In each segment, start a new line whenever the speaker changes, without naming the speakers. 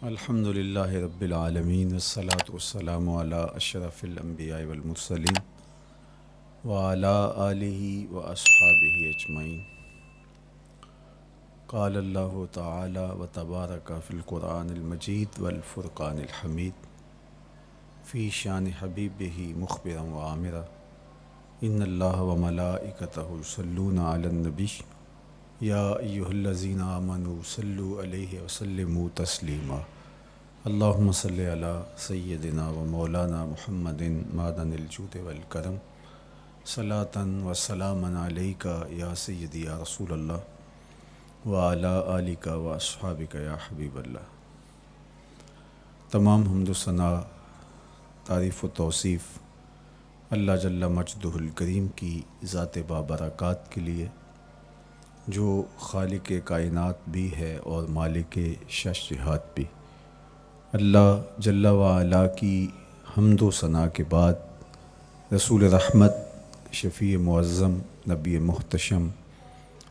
الحمد للہ رب العالمین والصلاة والسلام علی اشرف الانبیاء والمرسلین وعلی آلہ واصحابہ اجمعین۔ قال اللہ تعالی وتبارک فی القرآن المجید والفرقان الحمید فی شان حبیبہ مخبرا وعامرا ان اللہ وملائکتہ یصلون علی النبی یا ایہا الذین آمنوا صلوا علیہ وسلموا تسلیما۔ اللہم صلی علی سیدنا و مولانا محمد معدن الجود والکرم صلاۃ و سلاما علیک یا سیدی یا رسول اللہ وعلی آلک و اصحابک یا حبیب اللہ۔ تمام حمد و ثنا، تعریف و توصیف اللہ جل مجدہ الکریم کی ذات بابرکات کے لیے، جو خالق کائنات بھی ہے اور مالک شش جہات بھی۔ اللہ جل وعلا کی حمد و ثنا کے بعد رسول رحمت، شفیع معظم، نبی محتشم،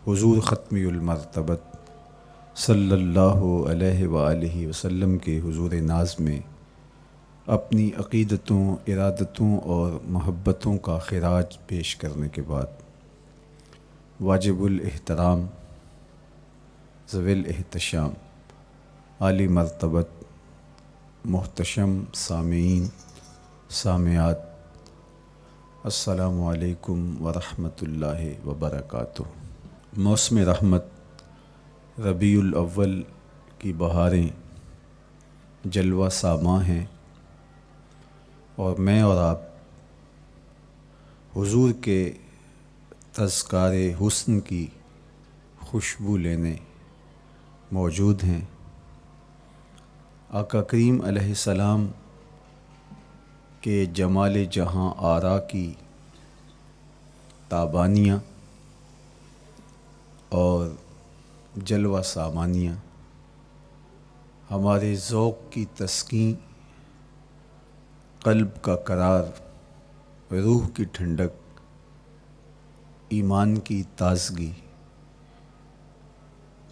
حضور ختمی المرتبت صلی اللہ علیہ وآلہ وسلم کے حضور ناز میں اپنی عقیدتوں، ارادتوں اور محبتوں کا خراج پیش کرنے کے بعد واجب الاحترام، ذوی الاحتشام، عالی مرتبت، محتشم سامعین، سامعات، السلام علیکم ورحمۃ اللہ وبرکاتہ۔ موسم رحمت ربیع الاول کی بہاریں جلوہ ساماں ہیں، اور میں اور آپ حضور کے تذکار حسن کی خوشبو لینے موجود ہیں۔ آقا کریم علیہ السلام کے جمال جہاں آرا کی تابانیاں اور جلوہ سامانیاں ہمارے ذوق کی تسکین، قلب کا قرار، روح کی ٹھنڈک، ایمان کی تازگی،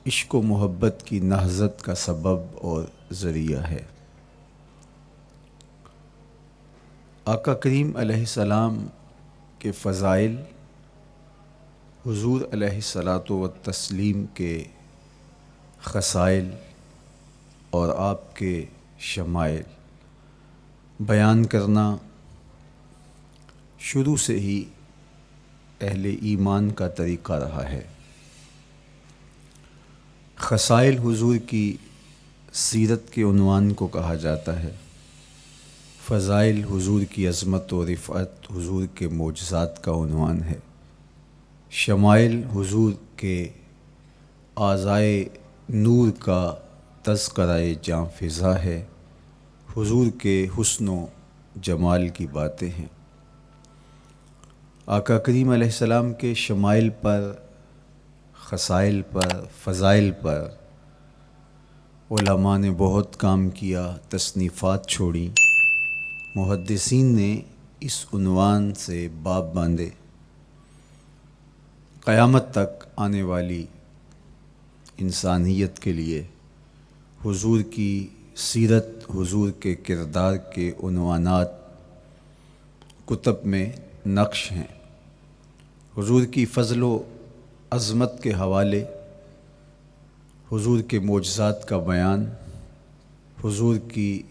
عشق و محبت کی نہضت کا سبب اور ذریعہ ہے۔ آقا کریم علیہ السلام کے فضائل، حضور علیہ الصلاۃ والتسلیم کے خصائل اور آپ کے شمائل بیان کرنا شروع سے ہی اہل ایمان کا طریقہ رہا ہے۔ خصائل حضور کی سیرت کے عنوان کو کہا جاتا ہے، فضائل حضور کی عظمت و رفعت حضور کے معجزات کا عنوان ہے، شمائل حضور کے اعضائے نور کا تذکرہ جاں فضا ہے، حضور کے حسن و جمال کی باتیں ہیں۔ آقا کریم علیہ السلام کے شمائل پر، خصائل پر، فضائل پر علماء نے بہت کام کیا، تصنیفات چھوڑیں، محدثین نے اس عنوان سے باب باندھے۔ قیامت تک آنے والی انسانیت کے لیے حضور کی سیرت، حضور کے کردار کے عنوانات کتب میں نقش ہیں۔ حضور کی فضل و عظمت کے حوالے، حضور کے معجزات کا بیان، حضور کی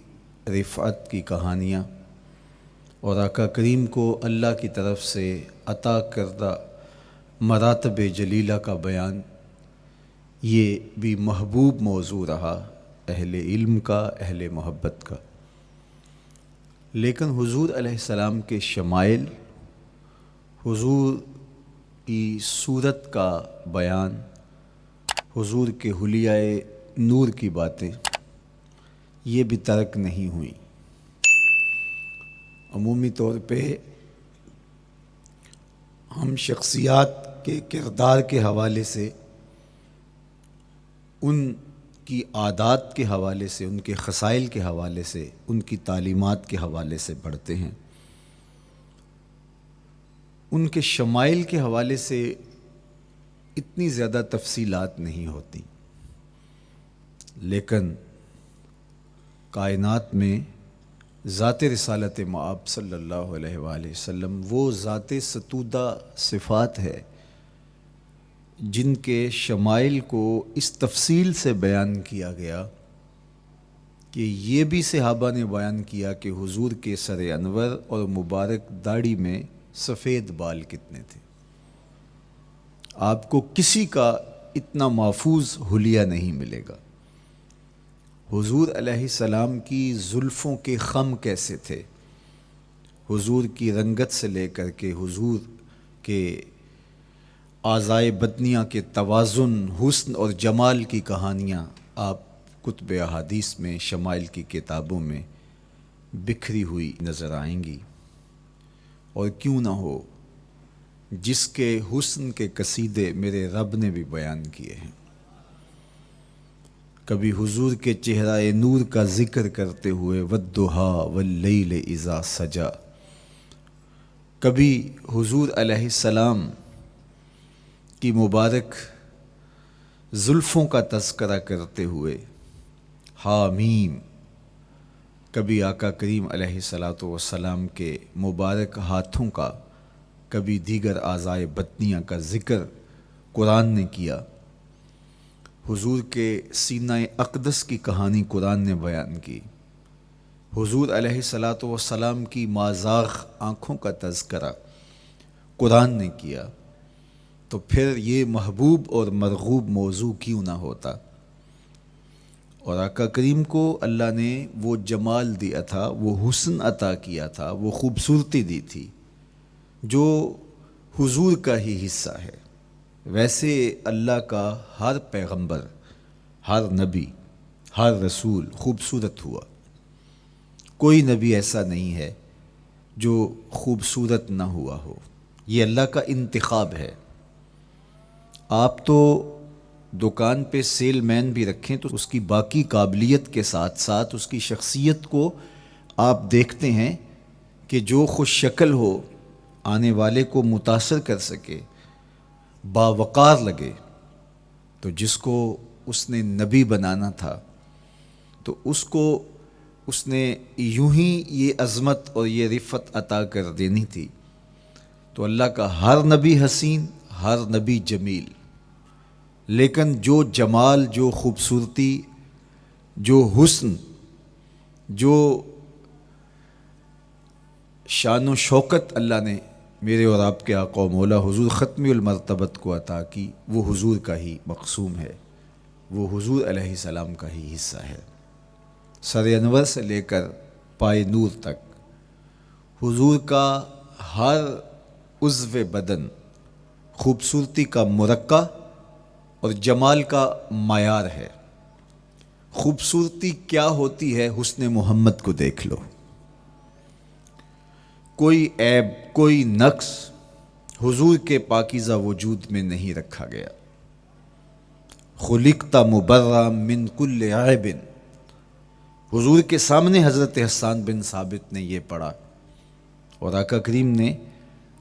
رفعت کی کہانیاں اور آقا کریم کو اللہ کی طرف سے عطا کردہ مراتب جلیلہ کا بیان، یہ بھی محبوب موضوع رہا اہل علم کا، اہل محبت کا۔ لیکن حضور علیہ السلام کے شمائل، حضور کی صورت کا بیان، حضور کے حلیہ نور کی باتیں، یہ بھی ترک نہیں ہوئیں۔ عمومی طور پہ ہم شخصیات کے کردار کے حوالے سے، ان کی عادات کے حوالے سے، ان کے خصائل کے حوالے سے، ان کی تعلیمات کے حوالے سے پڑھتے ہیں۔ ان کے شمائل کے حوالے سے اتنی زیادہ تفصیلات نہیں ہوتی، لیکن کائنات میں ذات رسالت مآب صلی اللہ علیہ وآلہ وسلم وہ ذات ستودہ صفات ہے جن کے شمائل کو اس تفصیل سے بیان کیا گیا کہ یہ بھی صحابہ نے بیان کیا کہ حضور کے سر انور اور مبارک داڑھی میں سفید بال کتنے تھے۔ آپ کو کسی کا اتنا محفوظ حلیہ نہیں ملے گا۔ حضور علیہ السلام کی زلفوں کے خم کیسے تھے، حضور کی رنگت سے لے کر کے حضور کے اعضائے بدنیہ کے توازن، حسن اور جمال کی کہانیاں آپ کتب احادیث میں، شمائل کی کتابوں میں بکھری ہوئی نظر آئیں گی۔ اور کیوں نہ ہو، جس کے حسن کے قصیدے میرے رب نے بھی بیان کیے ہیں۔ کبھی حضور کے چہرہ نور کا ذکر کرتے ہوئے والضحیٰ واللیل اذا سجا، کبھی حضور علیہ السلام کی مبارک زلفوں کا تذکرہ کرتے ہوئے حامیم، کبھی آقا کریم علیہ الصلاۃ والسلام کے مبارک ہاتھوں کا، کبھی دیگر اعضائے بدنیہ کا ذکر قرآن نے کیا۔ حضور کے سینہ اقدس کی کہانی قرآن نے بیان کی۔ حضور علیہ الصلاۃ والسلام کی مازاغ آنکھوں کا تذکرہ قرآن نے کیا، تو پھر یہ محبوب اور مرغوب موضوع کیوں نہ ہوتا۔ اور آقا کریم کو اللہ نے وہ جمال دیا تھا، وہ حسن عطا کیا تھا، وہ خوبصورتی دی تھی جو حضور کا ہی حصہ ہے۔ ویسے اللہ کا ہر پیغمبر، ہر نبی، ہر رسول خوبصورت ہوا۔ کوئی نبی ایسا نہیں ہے جو خوبصورت نہ ہوا ہو، یہ اللہ کا انتخاب ہے۔ آپ تو دکان پہ سیل مین بھی رکھیں تو اس کی باقی قابلیت کے ساتھ ساتھ اس کی شخصیت کو آپ دیکھتے ہیں کہ جو خوش شکل ہو، آنے والے کو متاثر کر سکے، باوقار لگے، تو جس کو اس نے نبی بنانا تھا تو اس کو اس نے یوں ہی یہ عظمت اور یہ رفعت عطا کر دینی تھی۔ تو اللہ کا ہر نبی حسین، ہر نبی جمیل، لیکن جو جمال، جو خوبصورتی، جو حسن، جو شان و شوکت اللہ نے میرے اور آپ کے آقا و مولا حضور ختمی المرتبت کو عطا کی، وہ حضور کا ہی مقسوم ہے، وہ حضور علیہ السلام کا ہی حصہ ہے۔ سر انور سے لے کر پائے نور تک حضور کا ہر عضو بدن خوبصورتی کا مرقع اور جمال کا معیار ہے۔ خوبصورتی کیا ہوتی ہے، حسن محمد کو دیکھ لو۔ کوئی عیب، کوئی نقص حضور کے پاکیزہ وجود میں نہیں رکھا گیا۔ خلقت مبرأ من کل عیب، حضور کے سامنے حضرت حسان بن ثابت نے یہ پڑھا اور آقا کریم نے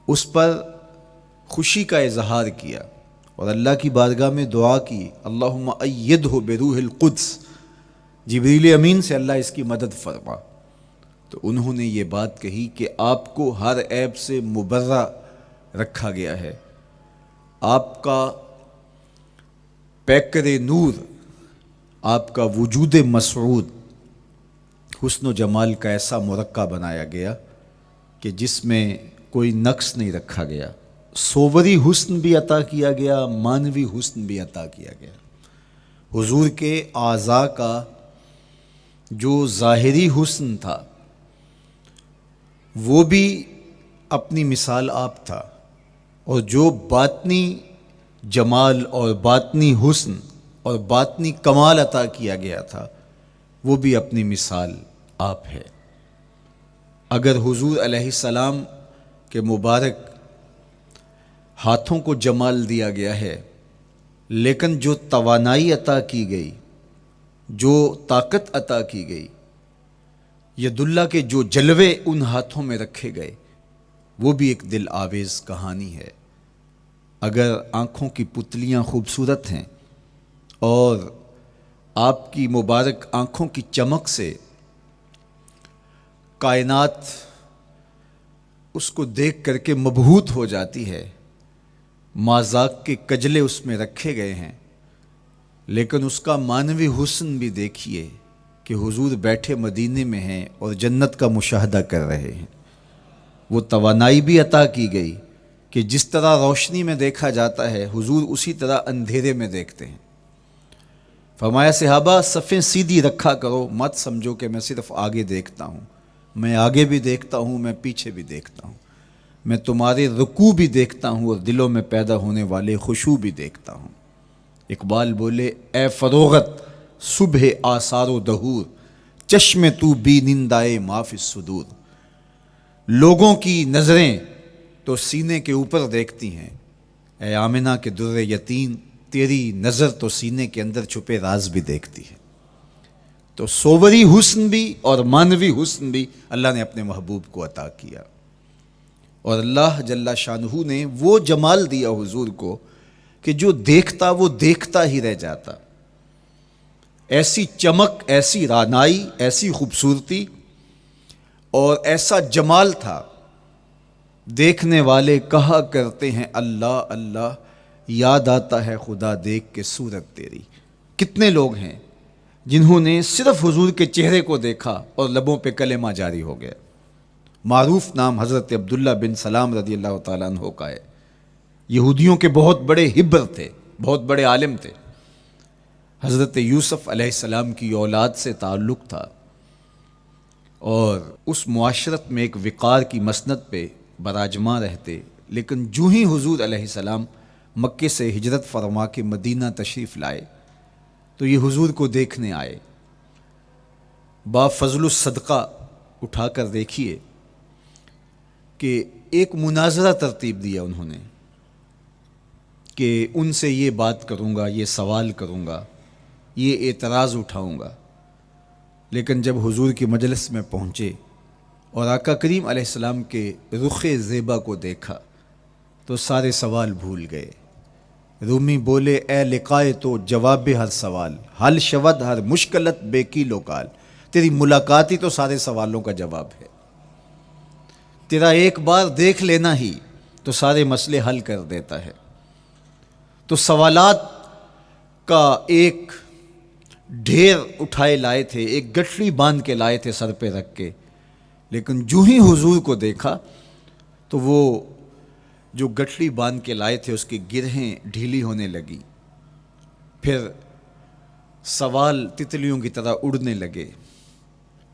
اس پر خوشی کا اظہار کیا اور اللہ کی بارگاہ میں دعا کی، اللہم ایدہ بروح القدس، جبریل امین سے اللہ اس کی مدد فرما۔ تو انہوں نے یہ بات کہی کہ آپ کو ہر عیب سے مبرہ رکھا گیا ہے، آپ کا پیکر نور، آپ کا وجود مسعود حسن و جمال کا ایسا مرقع بنایا گیا کہ جس میں کوئی نقص نہیں رکھا گیا۔ صوری حسن بھی عطا کیا گیا، مانوی حسن بھی عطا کیا گیا۔ حضور کے اعضاء کا جو ظاہری حسن تھا وہ بھی اپنی مثال آپ تھا، اور جو باطنی جمال اور باطنی حسن اور باطنی کمال عطا کیا گیا تھا وہ بھی اپنی مثال آپ ہے۔ اگر حضور علیہ السلام کے مبارک ہاتھوں کو جمال دیا گیا ہے، لیکن جو توانائی عطا کی گئی، جو طاقت عطا کی گئی، ید اللہ کے جو جلوے ان ہاتھوں میں رکھے گئے، وہ بھی ایک دل آویز کہانی ہے۔ اگر آنکھوں کی پتلیاں خوبصورت ہیں اور آپ کی مبارک آنکھوں کی چمک سے کائنات اس کو دیکھ کر کے مبہوت ہو جاتی ہے، مازاق کے کجلے اس میں رکھے گئے ہیں، لیکن اس کا معنوی حسن بھی دیکھیے کہ حضور بیٹھے مدینے میں ہیں اور جنت کا مشاہدہ کر رہے ہیں۔ وہ توانائی بھی عطا کی گئی کہ جس طرح روشنی میں دیکھا جاتا ہے حضور اسی طرح اندھیرے میں دیکھتے ہیں۔ فرمایا صحابہ صفیں سیدھی رکھا کرو، مت سمجھو کہ میں صرف آگے دیکھتا ہوں، میں آگے بھی دیکھتا ہوں، میں پیچھے بھی دیکھتا ہوں، میں تمہارے رکوع بھی دیکھتا ہوں اور دلوں میں پیدا ہونے والے خشوع بھی دیکھتا ہوں۔ اقبال بولے اے فروغت صبح آثار و دہور، چشم تو بی نندائے ما فی الصدور۔ لوگوں کی نظریں تو سینے کے اوپر دیکھتی ہیں، اے آمنہ کے در یتیم تیری نظر تو سینے کے اندر چھپے راز بھی دیکھتی ہے۔ تو صوری حسن بھی اور معنوی حسن بھی اللہ نے اپنے محبوب کو عطا کیا، اور اللہ جل شانہ نے وہ جمال دیا حضور کو کہ جو دیکھتا وہ دیکھتا ہی رہ جاتا۔ ایسی چمک، ایسی رعنائی، ایسی خوبصورتی اور ایسا جمال تھا، دیکھنے والے کہا کرتے ہیں اللہ اللہ، یاد آتا ہے خدا دیکھ کے صورت تیری۔ کتنے لوگ ہیں جنہوں نے صرف حضور کے چہرے کو دیکھا اور لبوں پہ کلمہ جاری ہو گیا۔ معروف نام حضرت عبداللہ بن سلام رضی اللہ تعالیٰ عنہ کا ہے۔ یہودیوں کے بہت بڑے حبر تھے، بہت بڑے عالم تھے۔ حضرت یوسف علیہ السلام کی اولاد سے تعلق تھا، اور اس معاشرت میں ایک وقار کی مسند پہ براجماں رہتے، لیکن جو ہی حضور علیہ السلام مکے سے ہجرت فرما کے مدینہ تشریف لائے تو یہ حضور کو دیکھنے آئے۔ با فضل الصدقہ اٹھا کر دیکھیے کہ ایک مناظرہ ترتیب دیا انہوں نے کہ ان سے یہ بات کروں گا، یہ سوال کروں گا، یہ اعتراض اٹھاؤں گا، لیکن جب حضور کی مجلس میں پہنچے اور آقا کریم علیہ السلام کے رخ زیبا کو دیکھا تو سارے سوال بھول گئے۔ رومی بولے اے لقائے تو جواب ہر سوال، حل شود ہر مشکلت بے کی لوکال۔ تیری ملاقات ہی تو سارے سوالوں کا جواب ہے، تیرا ایک بار دیکھ لینا ہی تو سارے مسئلے حل کر دیتا ہے۔ تو سوالات کا ایک ڈھیر اٹھائے لائے تھے، ایک گٹھڑی باندھ کے لائے تھے سر پہ رکھ کے، لیکن جو ہی حضور کو دیکھا تو وہ جو گٹھڑی باندھ کے لائے تھے اس کی گرہیں ڈھیلی ہونے لگی، پھر سوال تتلیوں کی طرح اڑنے لگے،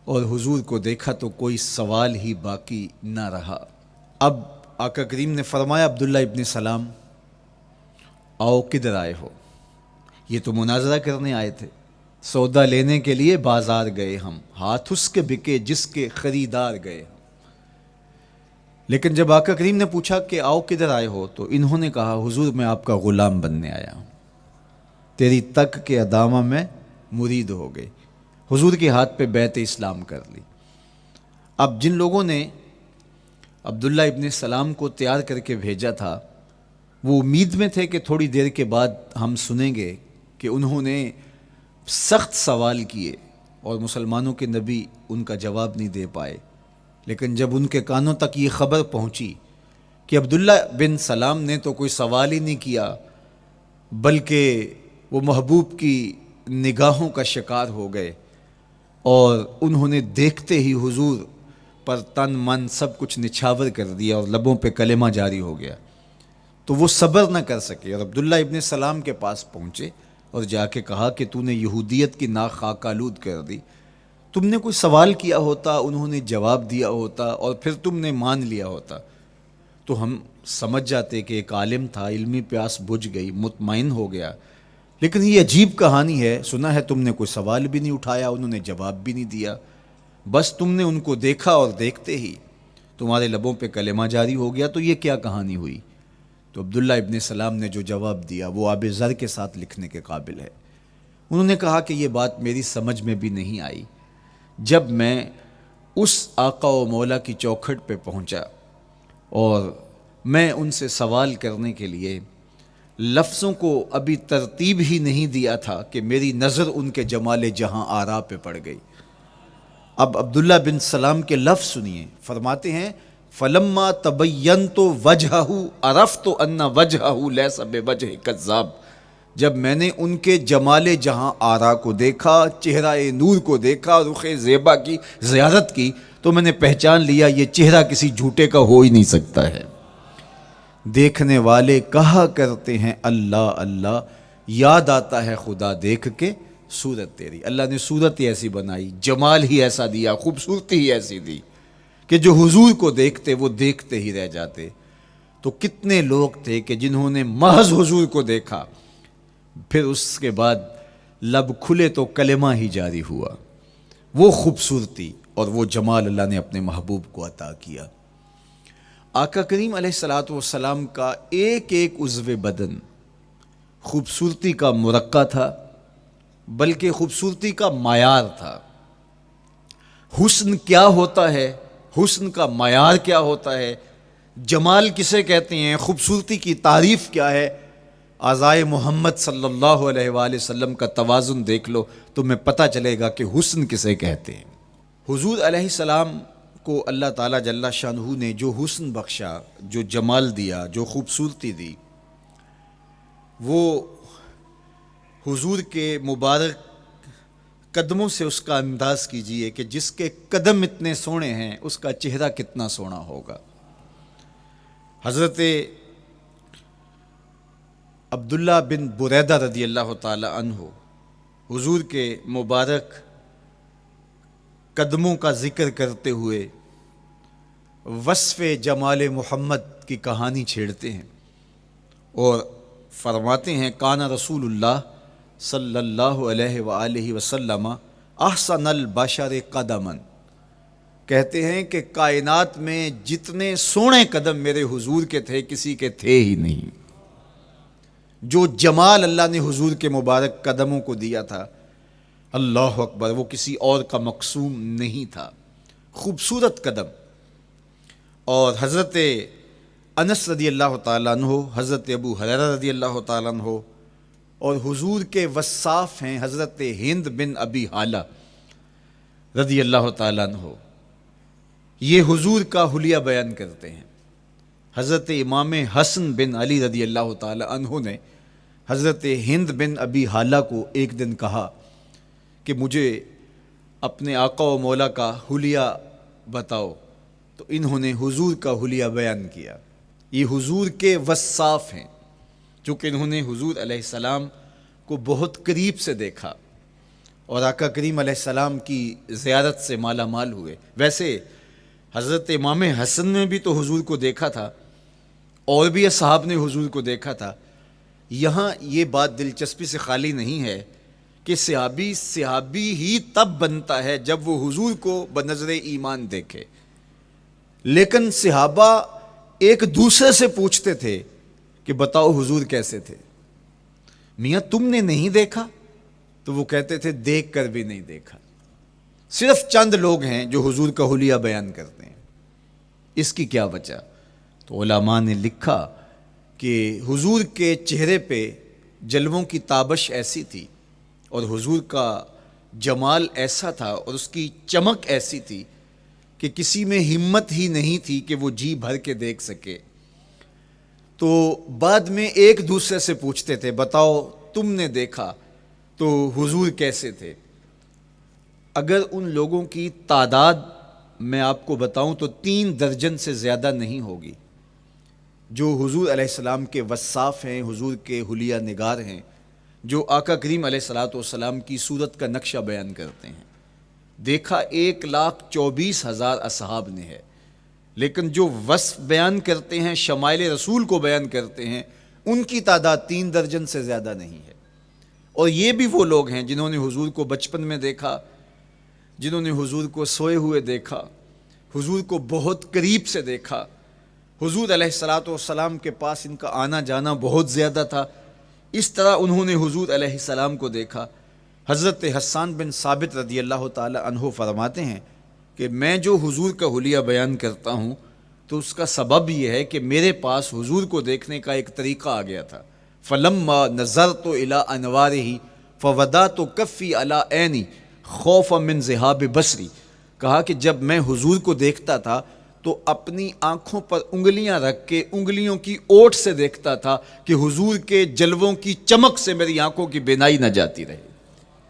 اور حضور کو دیکھا تو کوئی سوال ہی باقی نہ رہا۔ اب آقا کریم نے فرمایا عبداللہ ابن سلام آؤ کدھر آئے ہو؟ یہ تو مناظرہ کرنے آئے تھے، سودا لینے کے لیے بازار گئے ہم، ہاتھ اس کے بکے جس کے خریدار گئے۔ لیکن جب آقا کریم نے پوچھا کہ آؤ کدھر آئے ہو تو انہوں نے کہا حضور میں آپ کا غلام بننے آیا ہوں، تیری تک کے ادامہ میں مرید ہو گئے۔ حضور کے ہاتھ پہ بیعت اسلام کر لی۔ اب جن لوگوں نے عبداللہ ابن سلام کو تیار کر کے بھیجا تھا وہ امید میں تھے کہ تھوڑی دیر کے بعد ہم سنیں گے کہ انہوں نے سخت سوال کیے اور مسلمانوں کے نبی ان کا جواب نہیں دے پائے، لیکن جب ان کے کانوں تک یہ خبر پہنچی کہ عبداللہ بن سلام نے تو کوئی سوال ہی نہیں کیا بلکہ وہ محبوب کی نگاہوں کا شکار ہو گئے، اور انہوں نے دیکھتے ہی حضور پر تن من سب کچھ نچھاور کر دیا اور لبوں پہ کلمہ جاری ہو گیا، تو وہ صبر نہ کر سکے اور عبداللہ ابن سلام کے پاس پہنچے اور جا کے کہا کہ تو نے یہودیت کی ناک خاک آلود کر دی، تم نے کوئی سوال کیا ہوتا، انہوں نے جواب دیا ہوتا اور پھر تم نے مان لیا ہوتا تو ہم سمجھ جاتے کہ ایک عالم تھا، علمی پیاس بجھ گئی، مطمئن ہو گیا، لیکن یہ عجیب کہانی ہے، سنا ہے تم نے کوئی سوال بھی نہیں اٹھایا، انہوں نے جواب بھی نہیں دیا، بس تم نے ان کو دیکھا اور دیکھتے ہی تمہارے لبوں پہ کلمہ جاری ہو گیا، تو یہ کیا کہانی ہوئی؟ تو عبداللہ ابن سلام نے جو جواب دیا وہ آب زر کے ساتھ لکھنے کے قابل ہے۔ انہوں نے کہا کہ یہ بات میری سمجھ میں بھی نہیں آئی، جب میں اس آقا و مولا کی چوکھٹ پہ پہنچا اور میں ان سے سوال کرنے کے لیے لفظوں کو ابھی ترتیب ہی نہیں دیا تھا کہ میری نظر ان کے جمال جہاں آرا پہ پڑ گئی، اب عبداللہ بن سلام کے لفظ سنیے، فرماتے ہیں فلما تبینت وجہہ عرفت ان وجہہ لیس بوجہ کذاب، جب میں نے ان کے جمال جہاں آرا کو دیکھا، چہرہ نور کو دیکھا، رخ زیبا کی زیارت کی، تو میں نے پہچان لیا یہ چہرہ کسی جھوٹے کا ہو ہی نہیں سکتا ہے۔ دیکھنے والے کہا کرتے ہیں اللہ اللہ، یاد آتا ہے خدا دیکھ کے صورت تیری۔ اللہ نے صورت ہی ایسی بنائی، جمال ہی ایسا دیا، خوبصورتی ہی ایسی دی کہ جو حضور کو دیکھتے وہ دیکھتے ہی رہ جاتے۔ تو کتنے لوگ تھے کہ جنہوں نے محض حضور کو دیکھا، پھر اس کے بعد لب کھلے تو کلمہ ہی جاری ہوا۔ وہ خوبصورتی اور وہ جمال اللہ نے اپنے محبوب کو عطا کیا۔ آقا کریم علیہ الصلوۃ والسلام کا ایک ایک عضو بدن خوبصورتی کا مرقع تھا، بلکہ خوبصورتی کا معیار تھا۔ حسن کیا ہوتا ہے، حسن کا معیار کیا ہوتا ہے، جمال کسے کہتے ہیں، خوبصورتی کی تعریف کیا ہے، اعضائے محمد صلی اللہ علیہ وآلہ وسلم کا توازن دیکھ لو تو میں پتہ چلے گا کہ حسن کسے کہتے ہیں۔ حضور علیہ السلام کو اللہ تعالیٰ جل شانہ نے جو حسن بخشا، جو جمال دیا، جو خوبصورتی دی، وہ حضور کے مبارک قدموں سے اس کا انداز کیجئے کہ جس کے قدم اتنے سونے ہیں اس کا چہرہ کتنا سونا ہوگا۔ حضرت عبداللہ بن بریدہ رضی اللہ تعالی عنہ حضور کے مبارک قدموں کا ذکر کرتے ہوئے وصف جمال محمد کی کہانی چھیڑتے ہیں اور فرماتے ہیں کانا رسول اللہ صلی اللہ علیہ وآلہ وسلم احسن البشر قدما، کہتے ہیں کہ کائنات میں جتنے سونے قدم میرے حضور کے تھے کسی کے تھے ہی نہیں۔ جو جمال اللہ نے حضور کے مبارک قدموں کو دیا تھا، اللہ اکبر، وہ کسی اور کا مقسوم نہیں تھا۔ خوبصورت قدم۔ اور حضرت انس رضی اللہ تعالیٰ عنہ، حضرت ابو ہریرہ رضی اللہ تعالیٰ عنہ، اور حضور کے وصاف ہیں حضرت ہند بن ابی حالہ رضی اللہ تعالیٰ عنہ، یہ حضور کا حلیہ بیان کرتے ہیں۔ حضرت امام حسن بن علی رضی اللہ تعالیٰ عنہ نے حضرت ہند بن ابی حالہ کو ایک دن کہا کہ مجھے اپنے آقا و مولا کا حلیہ بتاؤ، تو انہوں نے حضور کا حلیہ بیان کیا۔ یہ حضور کے وصاف ہیں، چونکہ انہوں نے حضور علیہ السلام کو بہت قریب سے دیکھا اور آقا کریم علیہ السلام کی زیارت سے مالا مال ہوئے۔ ویسے حضرت امام حسن نے بھی تو حضور کو دیکھا تھا، اور بھی اصحاب نے حضور کو دیکھا تھا۔ یہاں یہ بات دلچسپی سے خالی نہیں ہے کہ صحابی ہی تب بنتا ہے جب وہ حضور کو بنظر ایمان دیکھے، لیکن صحابہ ایک دوسرے سے پوچھتے تھے کہ بتاؤ حضور کیسے تھے؟ میاں تم نے نہیں دیکھا؟ تو وہ کہتے تھے دیکھ کر بھی نہیں دیکھا۔ صرف چند لوگ ہیں جو حضور کا حلیہ بیان کرتے ہیں۔ اس کی کیا وجہ؟ تو علماء نے لکھا کہ حضور کے چہرے پہ جلووں کی تابش ایسی تھی اور حضور کا جمال ایسا تھا اور اس کی چمک ایسی تھی کہ کسی میں ہمت ہی نہیں تھی کہ وہ جی بھر کے دیکھ سکے۔ تو بعد میں ایک دوسرے سے پوچھتے تھے بتاؤ تم نے دیکھا تو حضور کیسے تھے؟ اگر ان لوگوں کی تعداد میں آپ کو بتاؤں تو 3 درجن سے زیادہ نہیں ہوگی جو حضور علیہ السلام کے وصاف ہیں، حضور کے حلیہ نگار ہیں، جو آقا کریم علیہ الصلوۃ والسلام کی صورت کا نقشہ بیان کرتے ہیں۔ دیکھا 1,24,000 اصحاب نے ہے، لیکن جو وصف بیان کرتے ہیں، شمائل رسول کو بیان کرتے ہیں، ان کی تعداد 3 درجن سے زیادہ نہیں ہے۔ اور یہ بھی وہ لوگ ہیں جنہوں نے حضور کو بچپن میں دیکھا، جنہوں نے حضور کو سوئے ہوئے دیکھا، حضور کو بہت قریب سے دیکھا۔ حضور علیہ الصلوۃ والسلام کے پاس ان کا آنا جانا بہت زیادہ تھا، اس طرح انہوں نے حضور علیہ السلام کو دیکھا۔ حضرت حسان بن ثابت رضی اللہ تعالی عنہ فرماتے ہیں کہ میں جو حضور کا حلیہ بیان کرتا ہوں تو اس کا سبب یہ ہے کہ میرے پاس حضور کو دیکھنے کا ایک طریقہ آ گیا تھا۔ فلما نظرت الی انوارہ فودعت کفی علی عینی خوفا من ذہاب بصری، کہا کہ جب میں حضور کو دیکھتا تھا تو اپنی آنکھوں پر انگلیاں رکھ کے انگلیوں کی اوٹ سے دیکھتا تھا کہ حضور کے جلووں کی چمک سے میری آنکھوں کی بینائی نہ جاتی رہے۔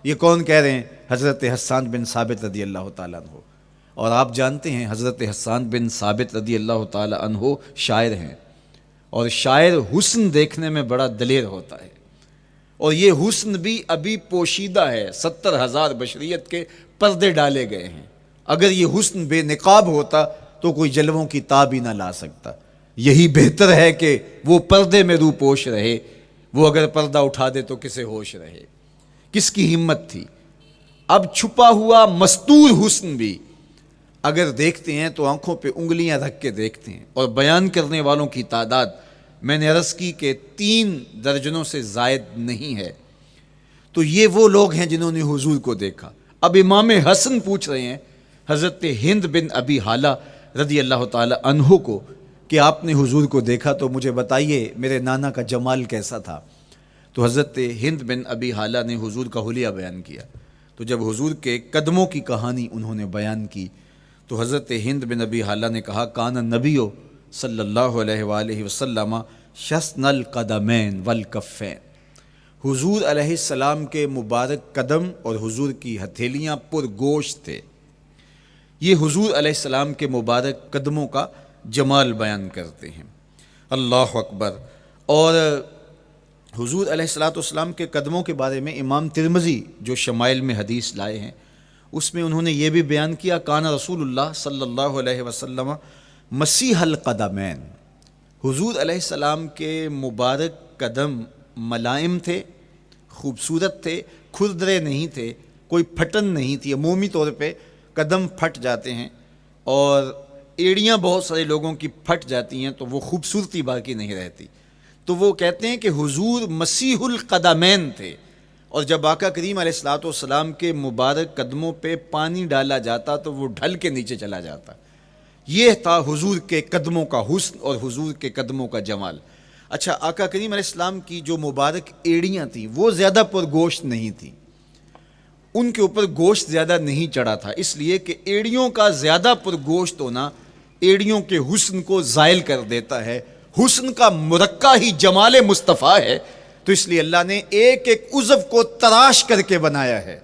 یہ کون کہہ رہے ہیں؟ حضرت حسان بن ثابت رضی اللہ تعالیٰ عنہ۔ اور آپ جانتے ہیں حضرت حسان بن ثابت رضی اللہ تعالیٰ عنہ شاعر ہیں، اور شاعر حسن دیکھنے میں بڑا دلیر ہوتا ہے، اور یہ حسن بھی ابھی پوشیدہ ہے، 70,000 بشریت کے پردے ڈالے گئے ہیں۔ اگر یہ حسن بے نقاب ہوتا تو کوئی جلووں کی تاب ہی نہ لا سکتا۔ یہی بہتر ہے کہ وہ پردے میں رو پوش رہے، وہ اگر پردہ اٹھا دے تو کسے ہوش رہے۔ کس کی ہمت تھی؟ اب چھپا ہوا مستور حسن بھی اگر دیکھتے ہیں تو آنکھوں پہ انگلیاں رکھ کے دیکھتے ہیں، اور بیان کرنے والوں کی تعداد میں نے عرض کی کہ 3 درجنوں سے زائد نہیں ہے۔ تو یہ وہ لوگ ہیں جنہوں نے حضور کو دیکھا۔ اب امام حسن پوچھ رہے ہیں حضرت ہند بن ابی حالہ رضی اللہ تعالی عنہ کو کہ آپ نے حضور کو دیکھا تو مجھے بتائیے میرے نانا کا جمال کیسا تھا۔ تو حضرت ہند بن ابی حالہ نے حضور کا حلیہ بیان کیا۔ تو جب حضور کے قدموں کی کہانی انہوں نے بیان کی تو حضرت ہند بن ابی حالہ نے کہا کان نبیو صلی اللہ علیہ وآلہ وسلم شسن القدمین والکفین، حضور علیہ السلام کے مبارک قدم اور حضور کی ہتھیلیاں پر گوشت تھے۔ یہ حضور علیہ السلام کے مبارک قدموں کا جمال بیان کرتے ہیں۔ اللہ اکبر۔ اور حضور علیہ السلام کے قدموں کے بارے میں امام ترمذی جو شمائل میں حدیث لائے ہیں اس میں انہوں نے یہ بھی بیان کیا کان رسول اللہ صلی اللہ علیہ وسلم مسیح القدمین، حضور علیہ السلام کے مبارک قدم ملائم تھے، خوبصورت تھے، کھردرے نہیں تھے، کوئی پھٹن نہیں تھی۔ عمومی طور پہ قدم پھٹ جاتے ہیں اور ایڑیاں بہت سارے لوگوں کی پھٹ جاتی ہیں تو وہ خوبصورتی باقی نہیں رہتی۔ تو وہ کہتے ہیں کہ حضور مسیح القدمین تھے، اور جب آقا کریم علیہ السلام کے مبارک قدموں پہ پانی ڈالا جاتا تو وہ ڈھل کے نیچے چلا جاتا۔ یہ تھا حضور کے قدموں کا حسن اور حضور کے قدموں کا جمال۔ اچھا، آقا کریم علیہ السلام کی جو مبارک ایڑیاں تھیں وہ زیادہ پر گوشت نہیں تھیں، ان کے اوپر گوشت زیادہ نہیں چڑھا تھا، اس لیے کہ ایڑیوں کا زیادہ پر گوشت ہونا ایڑیوں کے حسن کو زائل کر دیتا ہے۔ حسن کا مرقع ہی جمال مصطفیٰ ہے، تو اس لیے اللہ نے ایک ایک عضو کو تراش کر کے بنایا ہے،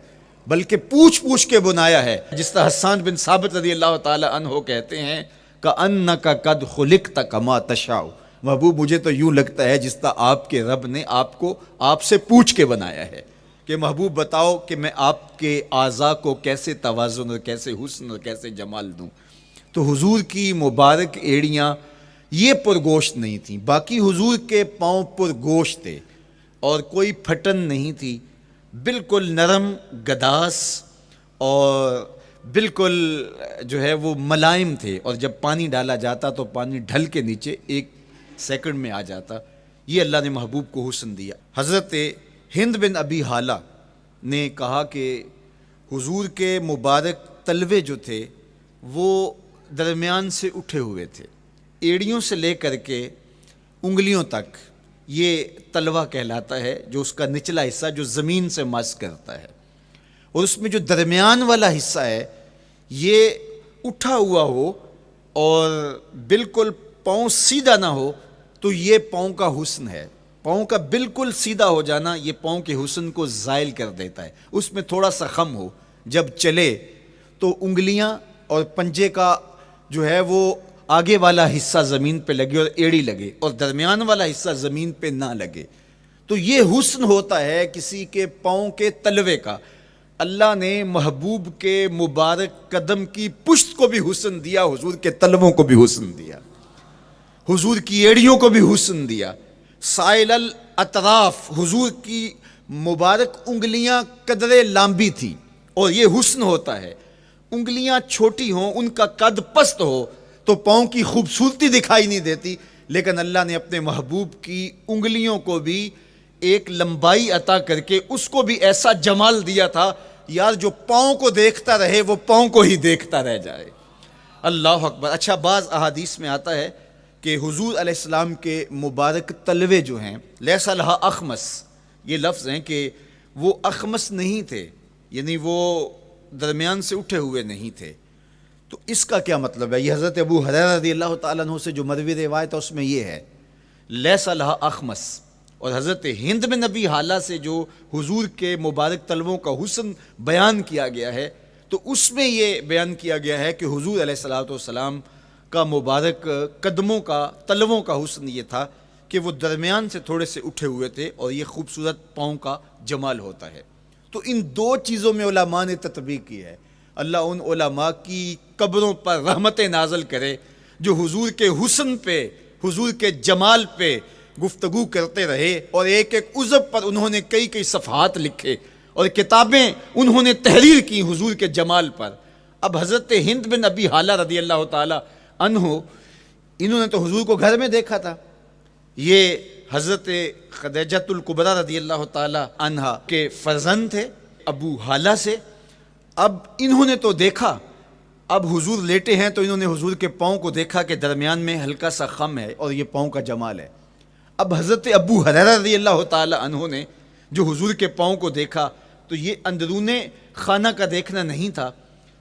بلکہ پوچھ پوچھ کے بنایا ہے۔ جس طرح حسان بن ثابت رضی اللہ تعالی عنہ کہتے ہیں کَأَنَّكَ قَدْ خُلِقْتَ كَمَا تَشَاءُ، محبوب مجھے تو یوں لگتا ہے جس طرح آپ کے رب نے آپ کو آپ سے پوچھ کے بنایا ہے کہ محبوب بتاؤ کہ میں آپ کے اعضاء کو کیسے توازن اور کیسے حسن اور کیسے جمال دوں۔ تو حضور کی مبارک ایڑیاں یہ پرگوشت نہیں تھیں، باقی حضور کے پاؤں پرگوشت تھے اور کوئی پھٹن نہیں تھی، بالکل نرم گداس اور بالکل جو ہے وہ ملائم تھے، اور جب پانی ڈالا جاتا تو پانی ڈھل کے نیچے 1 سیکنڈ میں آ جاتا۔ یہ اللہ نے محبوب کو حسن دیا۔ حضرت ہند بن ابی حالہ نے کہا کہ حضور کے مبارک تلوے جو تھے وہ درمیان سے اٹھے ہوئے تھے، ایڑیوں سے لے کر کے انگلیوں تک یہ تلوہ کہلاتا ہے، جو اس کا نچلا حصہ جو زمین سے مس کرتا ہے، اور اس میں جو درمیان والا حصہ ہے یہ اٹھا ہوا ہو اور بالکل پاؤں سیدھا نہ ہو تو یہ پاؤں کا حسن ہے۔ پاؤں کا بالکل سیدھا ہو جانا یہ پاؤں کے حسن کو زائل کر دیتا ہے۔ اس میں تھوڑا سا خم ہو، جب چلے تو انگلیاں اور پنجے کا جو ہے وہ آگے والا حصہ زمین پہ لگے اور ایڑی لگے، اور درمیان والا حصہ زمین پہ نہ لگے، تو یہ حسن ہوتا ہے کسی کے پاؤں کے تلوے کا۔ اللہ نے محبوب کے مبارک قدم کی پشت کو بھی حسن دیا، حضور کے تلووں کو بھی حسن دیا، حضور کی ایڑیوں کو بھی حسن دیا۔ سائل الاطراف، حضور کی مبارک انگلیاں قدرے لامبی تھی، اور یہ حسن ہوتا ہے۔ انگلیاں چھوٹی ہوں، ان کا قد پست ہو تو پاؤں کی خوبصورتی دکھائی نہیں دیتی، لیکن اللہ نے اپنے محبوب کی انگلیوں کو بھی ایک لمبائی عطا کر کے اس کو بھی ایسا جمال دیا تھا، یار جو پاؤں کو دیکھتا رہے وہ پاؤں کو ہی دیکھتا رہ جائے۔ اللہ اکبر۔ اچھا، بعض احادیث میں آتا ہے کہ حضور علیہ السلام کے مبارک تلوے جو ہیں لیسا لہا اخمس، یہ لفظ ہیں کہ وہ اخمس نہیں تھے، یعنی وہ درمیان سے اٹھے ہوئے نہیں تھے، تو اس کا کیا مطلب ہے؟ یہ حضرت ابو ہریرہ رضی اللہ تعالیٰ عنہ سے جو مروی روایت ہے اس میں یہ ہے لیس لہا اخمس، اور حضرت ہند بن نبی حالہ سے جو حضور کے مبارک تلووں کا حسن بیان کیا گیا ہے، تو اس میں یہ بیان کیا گیا ہے کہ حضور علیہ الصلوۃ والسلام کا مبارک قدموں کا تلووں کا حسن یہ تھا کہ وہ درمیان سے تھوڑے سے اٹھے ہوئے تھے، اور یہ خوبصورت پاؤں کا جمال ہوتا ہے۔ تو ان دو چیزوں میں علماء نے تطبیق کی ہے۔ اللہ ان علماء کی قبروں پر رحمت نازل کرے جو حضور کے حسن پہ، حضور کے جمال پہ گفتگو کرتے رہے، اور ایک ایک عضو پر انہوں نے کئی کئی صفحات لکھے اور کتابیں انہوں نے تحریر کی حضور کے جمال پر۔ اب حضرت ہند بن ابی حالہ رضی اللہ تعالی عنہ، انہوں نے تو حضور کو گھر میں دیکھا تھا، یہ حضرت خدیجۃ الکبریٰ رضی اللہ تعالی عنہا کے فرزند تھے ابو حالہ سے۔ اب انہوں نے تو دیکھا، اب حضور لیٹے ہیں تو انہوں نے حضور کے پاؤں کو دیکھا کہ درمیان میں ہلکا سا خم ہے اور یہ پاؤں کا جمال ہے۔ اب حضرت ابو ہریرہ رضی اللہ تعالی عنہ نے جو حضور کے پاؤں کو دیکھا تو یہ اندرون خانہ کا دیکھنا نہیں تھا،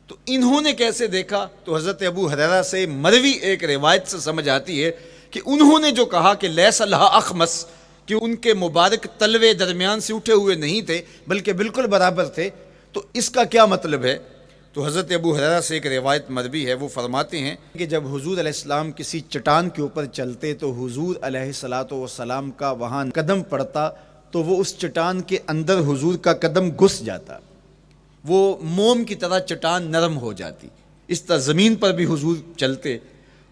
تو انہوں نے کیسے دیکھا؟ تو حضرت ابو ہریرہ سے مروی ایک روایت سے سمجھ آتی ہے کہ انہوں نے جو کہا کہ لیس لہا اخمس، کہ ان کے مبارک تلوے درمیان سے اٹھے ہوئے نہیں تھے بلکہ بالکل برابر تھے، تو اس کا کیا مطلب ہے؟ تو حضرت ابو ہریرہ سے ایک روایت مروی ہے، وہ فرماتے ہیں کہ جب حضور علیہ السلام کسی چٹان کے اوپر چلتے تو حضور علیہ الصلوۃ والسلام کا وہاں قدم پڑتا تو وہ اس چٹان کے اندر حضور کا قدم گھس جاتا، وہ موم کی طرح چٹان نرم ہو جاتی۔ اس طرح زمین پر بھی حضور چلتے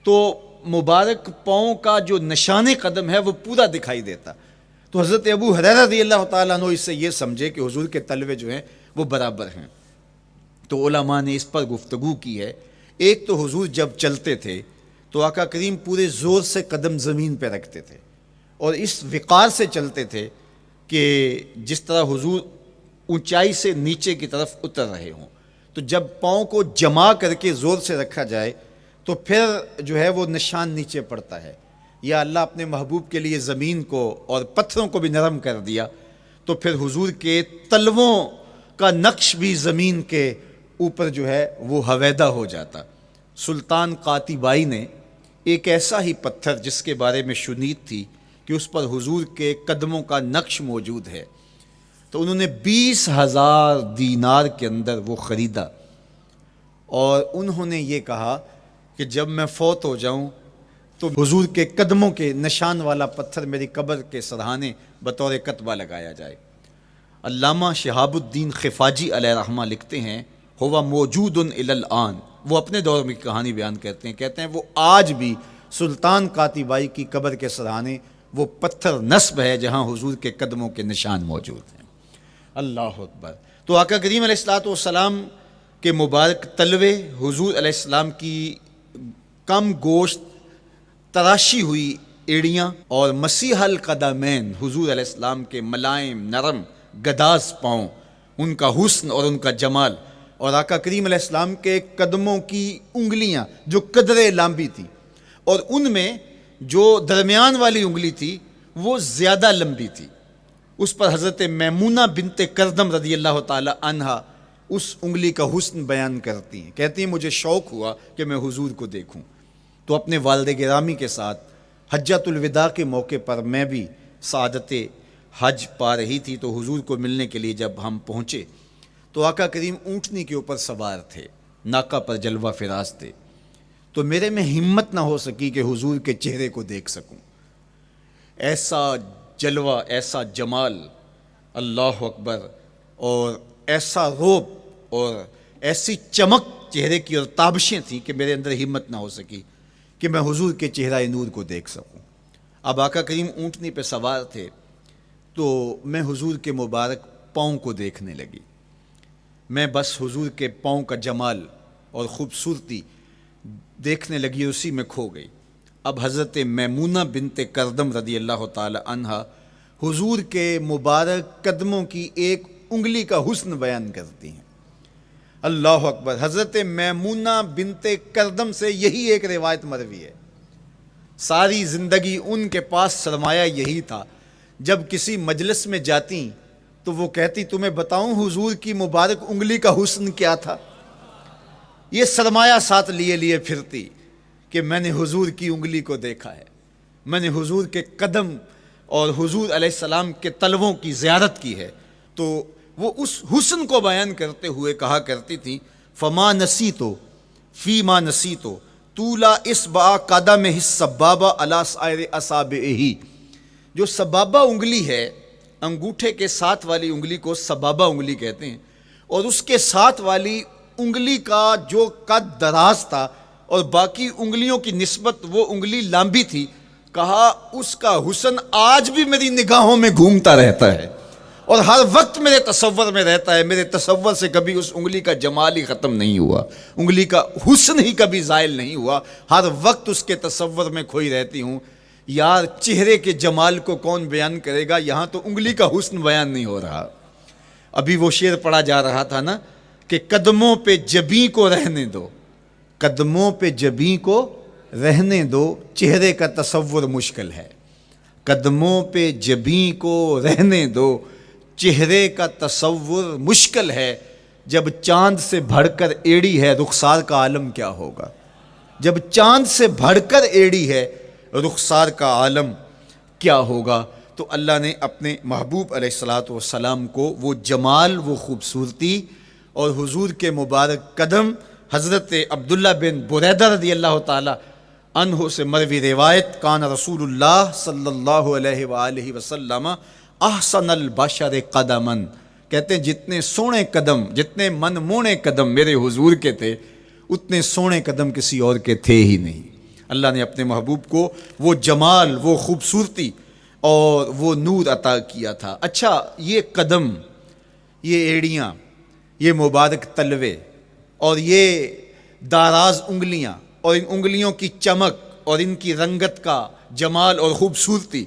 تو مبارک پاؤں کا جو نشان قدم ہے وہ پورا دکھائی دیتا۔ تو حضرت ابو ہریرہ رضی اللہ تعالیٰ عنہ اس سے یہ سمجھے کہ حضور کے تلوے جو ہیں وہ برابر ہیں۔ تو علماء نے اس پر گفتگو کی ہے۔ ایک تو حضور جب چلتے تھے تو آقا کریم پورے زور سے قدم زمین پہ رکھتے تھے اور اس وقار سے چلتے تھے کہ جس طرح حضور اونچائی سے نیچے کی طرف اتر رہے ہوں۔ تو جب پاؤں کو جما کر کے زور سے رکھا جائے تو پھر جو ہے وہ نشان نیچے پڑتا ہے۔ یا اللہ اپنے محبوب کے لیے زمین کو اور پتھروں کو بھی نرم کر دیا تو پھر حضور کے تلووں کا نقش بھی زمین کے اوپر جو ہے وہ حویدہ ہو جاتا۔ سلطان قاتبائی نے ایک ایسا ہی پتھر جس کے بارے میں شنید تھی کہ اس پر حضور کے قدموں کا نقش موجود ہے، تو انہوں نے 20,000 دینار کے اندر وہ خریدا، اور انہوں نے یہ کہا کہ جب میں فوت ہو جاؤں تو حضور کے قدموں کے نشان والا پتھر میری قبر کے سرہانے بطور کتبہ لگایا جائے۔ علامہ شہاب الدین خفاجی علیہ رحمہ لکھتے ہیں ہوا موجود الی الآن، وہ اپنے دور میں کہانی بیان کرتے ہیں وہ آج بھی سلطان قاتبائی کی قبر کے سرہانے وہ پتھر نصب ہے جہاں حضور کے قدموں کے نشان موجود ہیں۔ اللہ اکبر۔ تو آقا کریم علیہ الصلوۃ والسلام کے مبارک تلوے، حضور علیہ السلام کی کم گوشت تراشی ہوئی ایڑیاں، اور مسیح القدمین حضور علیہ السلام کے ملائم نرم گداز پاؤں، ان کا حسن اور ان کا جمال، اور آقا کریم علیہ السلام کے قدموں کی انگلیاں جو قدرے لمبی تھی، اور ان میں جو درمیان والی انگلی تھی وہ زیادہ لمبی تھی، اس پر حضرت میمونہ بنت کردم رضی اللہ تعالی عنہا اس انگلی کا حسن بیان کرتی ہیں، کہتی ہیں مجھے شوق ہوا کہ میں حضور کو دیکھوں، تو اپنے والد گرامی کے ساتھ حجۃ الوداع کے موقع پر میں بھی سعادت حج پا رہی تھی، تو حضور کو ملنے کے لیے جب ہم پہنچے تو آقا کریم اونٹنی کے اوپر سوار تھے، ناقہ پر جلوہ فراز تھے، تو میرے میں ہمت نہ ہو سکی کہ حضور کے چہرے کو دیکھ سکوں۔ ایسا جلوہ، ایسا جمال، اللہ اکبر، اور ایسا روب اور ایسی چمک چہرے کی اور تابشیں تھیں کہ میرے اندر ہمت نہ ہو سکی کہ میں حضور کے چہرہ نور کو دیکھ سکوں۔ اب آقا کریم اونٹنی پہ سوار تھے تو میں حضور کے مبارک پاؤں کو دیکھنے لگی، میں بس حضور کے پاؤں کا جمال اور خوبصورتی دیکھنے لگی، اسی میں کھو گئی۔ اب حضرت میمونہ بنت کردم رضی اللہ تعالی عنہا حضور کے مبارک قدموں کی ایک انگلی کا حسن بیان کرتی ہیں۔ اللہ اکبر۔ حضرت میمونہ بنت کردم سے یہی ایک روایت مروی ہے، ساری زندگی ان کے پاس سرمایہ یہی تھا، جب کسی مجلس میں جاتی تو وہ کہتی تمہیں بتاؤں حضور کی مبارک انگلی کا حسن کیا تھا؟ یہ سرمایہ ساتھ لیے لیے پھرتی کہ میں نے حضور کی انگلی کو دیکھا ہے، میں نے حضور کے قدم اور حضور علیہ السلام کے تلووں کی زیارت کی ہے. تو وہ اس حسن کو بیان کرتے ہوئے کہا کرتی تھی فما نسیتو فی ما نسیتو طولا اصبع قدمہ السبابہ علی سائر اصابعہ. جو سبابہ انگلی ہے، انگوٹھے کے ساتھ والی انگلی کو سبابہ انگلی کہتے ہیں، اور اس کے ساتھ والی انگلی کا جو قد دراز تھا اور باقی انگلیوں کی نسبت وہ انگلی لمبی تھی، کہا اس کا حسن آج بھی میری نگاہوں میں گھومتا رہتا ہے اور ہر وقت میرے تصور میں رہتا ہے. میرے تصور سے کبھی اس انگلی کا جمال ہی ختم نہیں ہوا، انگلی کا حسن ہی کبھی زائل نہیں ہوا، ہر وقت اس کے تصور میں کھوئی رہتی ہوں. یار چہرے کے جمال کو کون بیان کرے گا، یہاں تو انگلی کا حسن بیان نہیں ہو رہا. ابھی وہ شعر پڑھا جا رہا تھا نا کہ قدموں پہ جبیں کو رہنے دو، قدموں پہ جبیں کو رہنے دو، چہرے کا تصور مشکل ہے. قدموں پہ جبیں کو رہنے دو، چہرے کا تصور مشکل ہے. جب چاند سے بڑھ کر ایڑی ہے رخسار کا عالم کیا ہوگا، جب چاند سے بڑھ کر ایڑی ہے رخسار کا عالم کیا ہوگا. تو اللہ نے اپنے محبوب علیہ الصلوۃ والسلام کو وہ جمال، وہ خوبصورتی اور حضور کے مبارک قدم، حضرت عبداللہ بن بریدہ رضی اللہ تعالی عنہ سے مروی روایت، کان رسول اللہ صلی اللہ علیہ وآلہ وسلم احسن البشر قدما، کہتے ہیں جتنے سونے قدم، جتنے من مونے قدم میرے حضور کے تھے، اتنے سونے قدم کسی اور کے تھے ہی نہیں. اللہ نے اپنے محبوب کو وہ جمال، وہ خوبصورتی اور وہ نور عطا کیا تھا. اچھا، یہ قدم، یہ ایڑیاں، یہ مبارک تلوے اور یہ داراز انگلیاں اور ان انگلیوں کی چمک اور ان کی رنگت کا جمال اور خوبصورتی،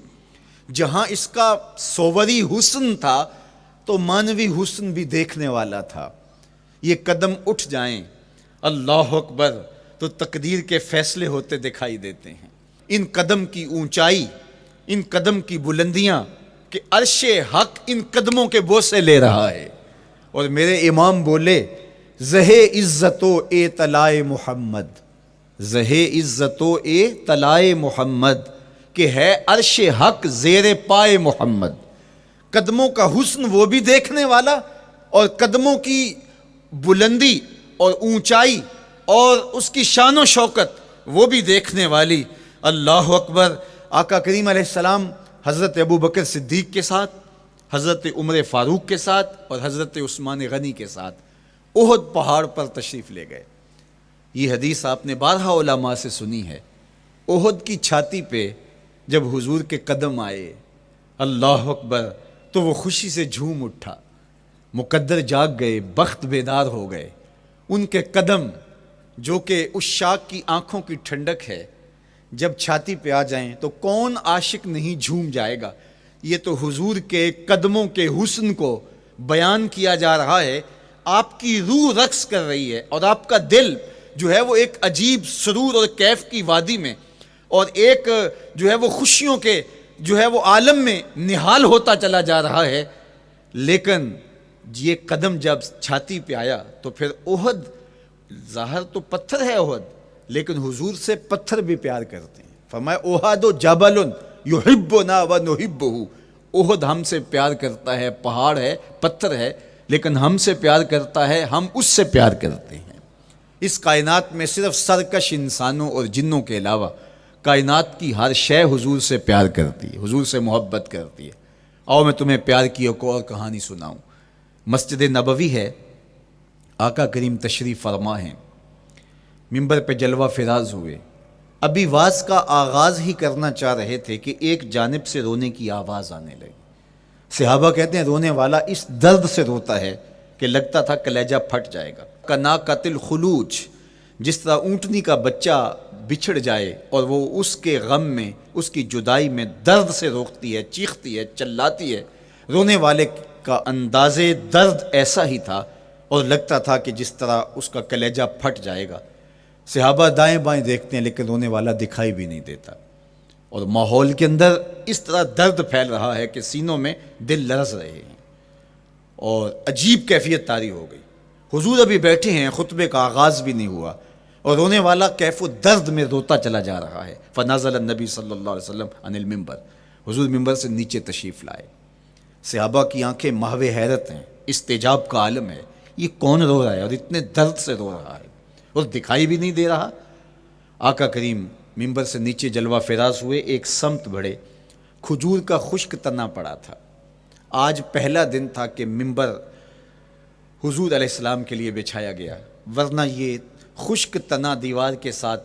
جہاں اس کا صوری حسن تھا تو مانوی حسن بھی دیکھنے والا تھا. یہ قدم اٹھ جائیں اللہ اکبر تو تقدیر کے فیصلے ہوتے دکھائی دیتے ہیں. ان قدم کی اونچائی، ان قدم کی بلندیاں کہ عرش حق ان قدموں کے بوسے لے رہا ہے. اور میرے امام بولے زہ عزت و اے طلائے محمد، زہ عزت و اے طلائے محمد، کہ ہے عرش حق زیر پائے محمد. قدموں کا حسن وہ بھی دیکھنے والا اور قدموں کی بلندی اور اونچائی اور اس کی شان و شوکت وہ بھی دیکھنے والی. اللہ اکبر. آقا کریم علیہ السلام حضرت ابو بکر صدیق کے ساتھ، حضرت عمر فاروق کے ساتھ اور حضرت عثمان غنی کے ساتھ احد پہاڑ پر تشریف لے گئے. یہ حدیث آپ نے بارہا علماء سے سنی ہے. احد کی چھاتی پہ جب حضور کے قدم آئے اللہ اکبر تو وہ خوشی سے جھوم اٹھا، مقدر جاگ گئے، بخت بیدار ہو گئے. ان کے قدم جو کہ اس شاک کی آنکھوں کی ٹھنڈک ہے، جب چھاتی پہ آ جائیں تو کون عاشق نہیں جھوم جائے گا. یہ تو حضور کے قدموں کے حسن کو بیان کیا جا رہا ہے. آپ کی روح رقص کر رہی ہے اور آپ کا دل جو ہے وہ ایک عجیب سرور اور کیف کی وادی میں اور ایک جو ہے وہ خوشیوں کے جو ہے وہ عالم میں نہال ہوتا چلا جا رہا ہے. لیکن یہ قدم جب چھاتی پہ آیا تو پھر احد، ظاہر تو پتھر ہے احد، لیکن حضور سے پتھر بھی پیار کرتے ہیں. فرمایا احد جبل یحبنا ونحبہ، احد ہم سے پیار کرتا ہے، پہاڑ ہے، پتھر ہے، لیکن ہم سے پیار کرتا ہے، ہم اس سے پیار کرتے ہیں. اس کائنات میں صرف سرکش انسانوں اور جنوں کے علاوہ کائنات کی ہر شے حضور سے پیار کرتی ہے، حضور سے محبت کرتی ہے. آؤ میں تمہیں پیار کی ایک اور کہانی سناؤں. مسجد نبوی ہے، آقا کریم تشریف فرما ہیں، منبر پہ جلوہ فراز ہوئے. ابھی واز کا آغاز ہی کرنا چاہ رہے تھے کہ ایک جانب سے رونے کی آواز آنے لگی. صحابہ کہتے ہیں رونے والا اس درد سے روتا ہے کہ لگتا تھا کلیجہ پھٹ جائے گا. کناقۃ الخلوج، جس طرح اونٹنی کا بچہ بچھڑ جائے اور وہ اس کے غم میں، اس کی جدائی میں درد سے روکتی ہے، چیختی ہے، چلاتی ہے، رونے والے کا انداز درد ایسا ہی تھا اور لگتا تھا کہ جس طرح اس کا کلیجہ پھٹ جائے گا. صحابہ دائیں بائیں دیکھتے ہیں لیکن رونے والا دکھائی بھی نہیں دیتا، اور ماحول کے اندر اس طرح درد پھیل رہا ہے کہ سینوں میں دل لرز رہے ہیں اور عجیب کیفیت طاری ہو گئی. حضور ابھی بیٹھے ہیں، خطبے کا آغاز بھی نہیں ہوا اور رونے والا کیف و درد میں روتا چلا جا رہا ہے۔ فنزل النبی صلی اللہ علیہ وسلم عن المنبر، حضور ممبر سے نیچے تشریف لائے۔ صحابہ کی آنکھیں محو حیرت ہیں، استجاب کا عالم ہے، یہ کون رو رہا ہے اور اتنے درد سے رو رہا ہے اور دکھائی بھی نہیں دے رہا۔ آقا کریم ممبر سے نیچے جلوہ فراز ہوئے، ایک سمت بڑھے، کھجور کا خشک تنا پڑا تھا۔ آج پہلا دن تھا کہ ممبر حضور علیہ السلام کے لیے بچھایا گیا، ورنہ یہ خشک تنا دیوار کے ساتھ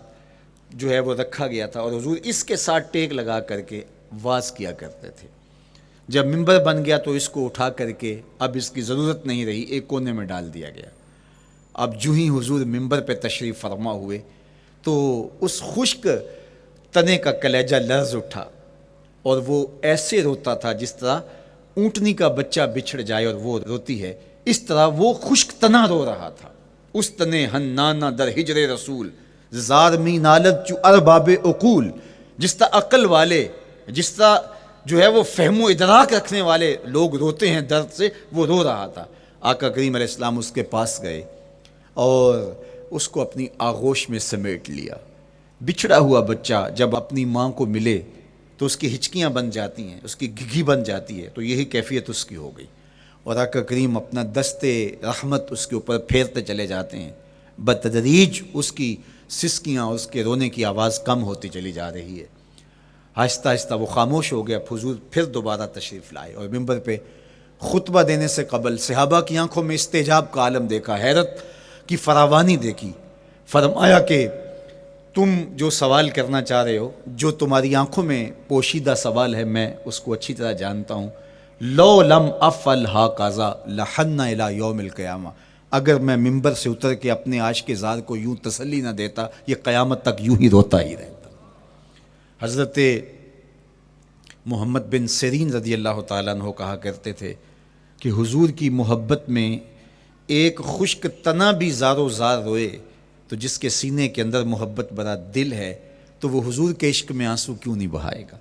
جو ہے وہ رکھا گیا تھا اور حضور اس کے ساتھ ٹیک لگا کر کے واز کیا کرتے تھے۔ جب ممبر بن گیا تو اس کو اٹھا کر کے اب اس کی ضرورت نہیں رہی، ایک کونے میں ڈال دیا گیا۔ اب جو ہی حضور ممبر پہ تشریف فرما ہوئے تو اس خشک تنے کا کلیجہ لرز اٹھا اور وہ ایسے روتا تھا جس طرح اونٹنی کا بچہ بچھڑ جائے اور وہ روتی ہے، اس طرح وہ خشک تنا رو رہا تھا۔ اس تنے ہنانا در ہجر رسول زار می نالت چو ارباب عقول، جس طرح عقل والے، جس طرح جو ہے وہ فہم و ادراک رکھنے والے لوگ روتے ہیں درد سے، وہ رو رہا تھا۔ آقا کریم علیہ السلام اس کے پاس گئے اور اس کو اپنی آغوش میں سمیٹ لیا۔ بچھڑا ہوا بچہ جب اپنی ماں کو ملے تو اس کی ہچکیاں بن جاتی ہیں، اس کی گھگھی بن جاتی ہے، تو یہی کیفیت اس کی ہو گئی اور آقا کریم اپنا دست رحمت اس کے اوپر پھیرتے چلے جاتے ہیں۔ بتدریج اس کی سسکیاں، اس کے رونے کی آواز کم ہوتی چلی جا رہی ہے۔ آہستہ آہستہ وہ خاموش ہو گیا۔ حضور پھر دوبارہ تشریف لائے اور ممبر پہ خطبہ دینے سے قبل صحابہ کی آنکھوں میں استجاب کا عالم دیکھا، حیرت کی فراوانی دیکھی۔ فرمایا کہ تم جو سوال کرنا چاہ رہے ہو، جو تمہاری آنکھوں میں پوشیدہ سوال ہے، میں اس کو اچھی طرح جانتا ہوں۔ لو لم افعل ہاکذا لحن الی یوم القیامہ، اگر میں ممبر سے اتر کے اپنے عاشق زار کو یوں تسلی نہ دیتا، یہ قیامت تک یوں ہی روتا ہی رہتا۔ حضرت محمد بن سیرین رضی اللہ تعالیٰ عنہ کہا کرتے تھے کہ حضور کی محبت میں ایک خشک تنا بھی زار و زار روئے تو جس کے سینے کے اندر محبت بھرا دل ہے تو وہ حضور کے عشق میں آنسو کیوں نہیں بہائے گا؟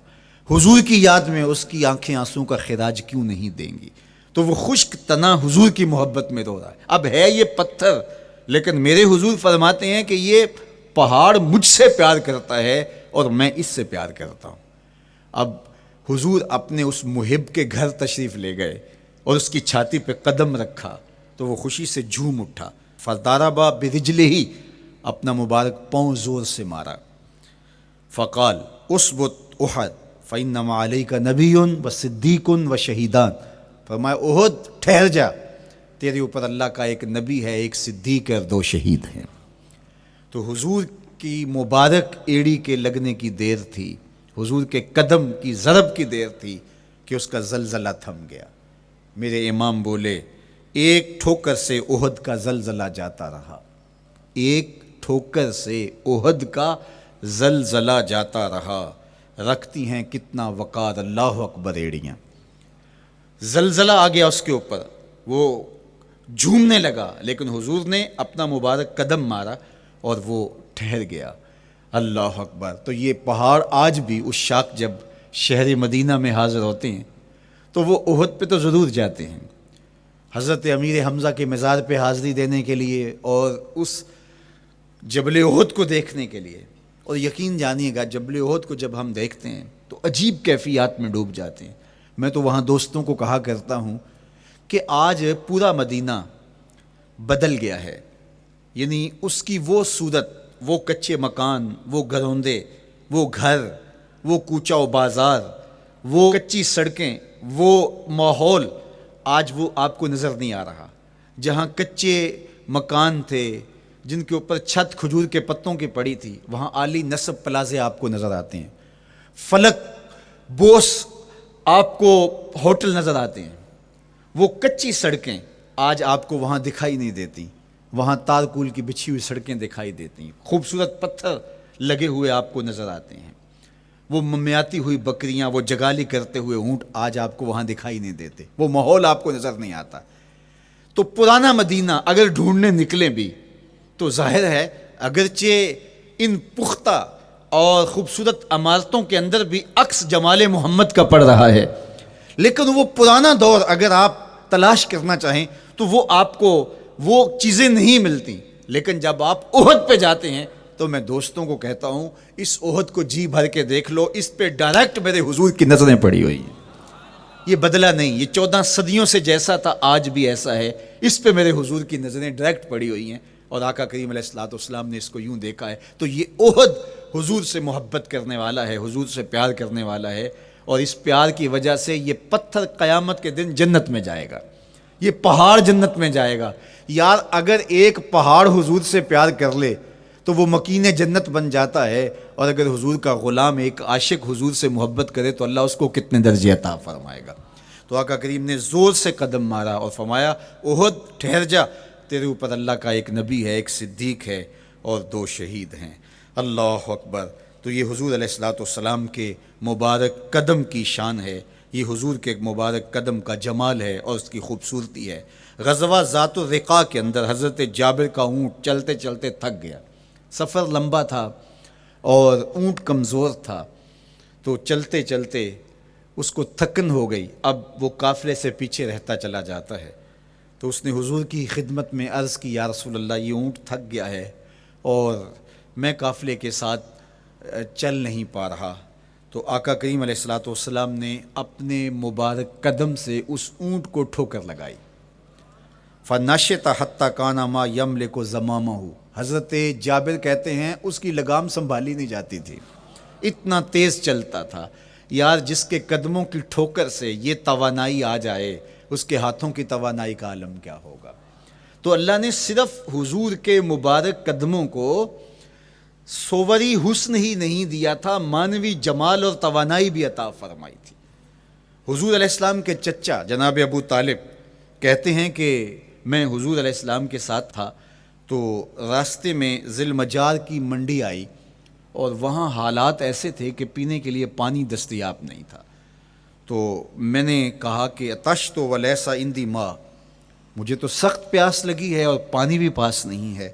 حضور کی یاد میں اس کی آنکھیں آنسو کا خراج کیوں نہیں دیں گی؟ تو وہ خشک تنا حضور کی محبت میں رو رہا ہے۔ اب ہے یہ پتھر، لیکن میرے حضور فرماتے ہیں کہ یہ پہاڑ مجھ سے پیار کرتا ہے اور میں اس سے پیار کرتا ہوں۔ اب حضور اپنے اس محب کے گھر تشریف لے گئے اور اس کی چھاتی پہ قدم رکھا تو وہ خوشی سے جھوم اٹھا۔ فضاربا برجلہ، اپنا مبارک پاؤں زور سے مارا۔ فقال اسبت احد فانما علیک نبی و صدیق و شہیدان، فرمایا احد ٹھہر جا، تیرے اوپر اللہ کا ایک نبی ہے، ایک صدیق اور 2 شہید ہیں۔ تو حضور کی مبارک ایڑی کے لگنے کی دیر تھی، حضور کے قدم کی ضرب کی دیر تھی کہ اس کا زلزلہ تھم گیا۔ میرے امام بولے ایک ٹھوکر سے احد کا زلزلہ جاتا رہا، ایک ٹھوکر سے احد کا زلزلہ جاتا رہا، رکھتی ہیں کتنا وقار اللہ اکبر ایڑیاں۔ زلزلہ آ گیا اس کے اوپر، وہ جھومنے لگا، لیکن حضور نے اپنا مبارک قدم مارا اور وہ ٹھہر گیا۔ اللہ اکبر۔ تو یہ پہاڑ آج بھی اس شاک جب شہر مدینہ میں حاضر ہوتے ہیں تو وہ احد پہ تو ضرور جاتے ہیں، حضرت امیر حمزہ کے مزار پہ حاضری دینے کے لیے اور اس جبل احد کو دیکھنے کے لیے۔ اور یقین جانیے گا جبل احد کو جب ہم دیکھتے ہیں تو عجیب کیفیات میں ڈوب جاتے ہیں۔ میں تو وہاں دوستوں کو کہا کرتا ہوں کہ آج پورا مدینہ بدل گیا ہے، یعنی اس کی وہ صورت، وہ کچے مکان، وہ گھروندے، وہ گھر، وہ کوچہ و بازار، وہ کچی سڑکیں، وہ ماحول آج وہ آپ کو نظر نہیں آ رہا۔ جہاں کچے مکان تھے جن کے اوپر چھت کھجور کے پتوں کی پڑی تھی، وہاں عالی نصب پلازے آپ کو نظر آتے ہیں، فلک بوس آپ کو ہوٹل نظر آتے ہیں۔ وہ کچی سڑکیں آج آپ کو وہاں دکھائی نہیں دیتی، وہاں تارکول کی بچھی ہوئی سڑکیں دکھائی دیتی ہیں، خوبصورت پتھر لگے ہوئے آپ کو نظر آتے ہیں، وہ ممیاتی ہوئی بکریاں، وہ جگالی کرتے ہوئے اونٹ آج آپ کو وہاں دکھائی نہیں دیتے، وہ ماحول آپ کو نظر نہیں آتا۔ تو پرانا مدینہ اگر ڈھونڈنے نکلیں بھی تو ظاہر ہے اگرچہ ان پختہ اور خوبصورت عمارتوں کے اندر بھی عکس جمال محمد کا پڑ رہا ہے، لیکن وہ پرانا دور اگر آپ تلاش کرنا چاہیں تو وہ آپ کو وہ چیزیں نہیں ملتی، لیکن جب آپ احد پہ جاتے ہیں تو میں دوستوں کو کہتا ہوں اس احد کو جی بھر کے دیکھ لو، اس پہ ڈائریکٹ میرے حضور کی نظریں پڑی ہوئی ہیں، یہ بدلا نہیں، یہ 14 صدیوں سے جیسا تھا آج بھی ایسا ہے، اس پہ میرے حضور کی نظریں ڈائریکٹ پڑی ہوئی ہیں، اور آقا کریم علیہ الصلوۃ والسلام نے اس کو یوں دیکھا ہے۔ تو یہ احد حضور سے محبت کرنے والا ہے، حضور سے پیار کرنے والا ہے، اور اس پیار کی وجہ سے یہ پتھر قیامت کے دن جنت میں جائے گا، یہ پہاڑ جنت میں جائے گا۔ یار اگر ایک پہاڑ حضور سے پیار کر لے تو وہ مکین جنت بن جاتا ہے، اور اگر حضور کا غلام ایک عاشق حضور سے محبت کرے تو اللہ اس کو کتنے درجے عطا فرمائے گا۔ تو آقا کریم نے زور سے قدم مارا اور فرمایا احد ٹھہر جا، تیرے اوپر اللہ کا ایک نبی ہے، ایک صدیق ہے، اور 2 شہید ہیں۔ اللہ اکبر۔ تو یہ حضور علیہ الصلوۃ والسلام کے مبارک قدم کی شان ہے، یہ حضور کے مبارک قدم کا جمال ہے اور اس کی خوبصورتی ہے۔ غزوہ ذات الرقاع کے اندر حضرت جابر کا اونٹ چلتے چلتے تھک گیا، سفر لمبا تھا اور اونٹ کمزور تھا، تو چلتے چلتے اس کو تھکن ہو گئی، اب وہ قافلے سے پیچھے رہتا چلا جاتا ہے۔ تو اس نے حضور کی خدمت میں عرض کی، یا رسول اللہ یہ اونٹ تھک گیا ہے اور میں قافلے کے ساتھ چل نہیں پا رہا۔ تو آقا کریم علیہ الصلوۃ والسلام نے اپنے مبارک قدم سے اس اونٹ کو ٹھوکر لگائی، فَنَشِطَ حَتَّى كَانَ مَا يَمْلِكُ زَمَامَهُ۔ حضرت جابر کہتے ہیں اس کی لگام سنبھالی نہیں جاتی تھی، اتنا تیز چلتا تھا۔ یار جس کے قدموں کی ٹھوکر سے یہ توانائی آ جائے، اس کے ہاتھوں کی توانائی کا عالم کیا ہوگا۔ تو اللہ نے صرف حضور کے مبارک قدموں کو صوری حسن ہی نہیں دیا تھا، مانوی جمال اور توانائی بھی عطا فرمائی تھی۔ حضور علیہ السلام کے چچا جناب ابو طالب کہتے ہیں کہ میں حضور علیہ السلام کے ساتھ تھا، تو راستے میں ذی المجار کی منڈی آئی، اور وہاں حالات ایسے تھے کہ پینے کے لیے پانی دستیاب نہیں تھا۔ تو میں نے کہا کہ عطشت ولیس عندی ماء، مجھے تو سخت پیاس لگی ہے اور پانی بھی پاس نہیں ہے۔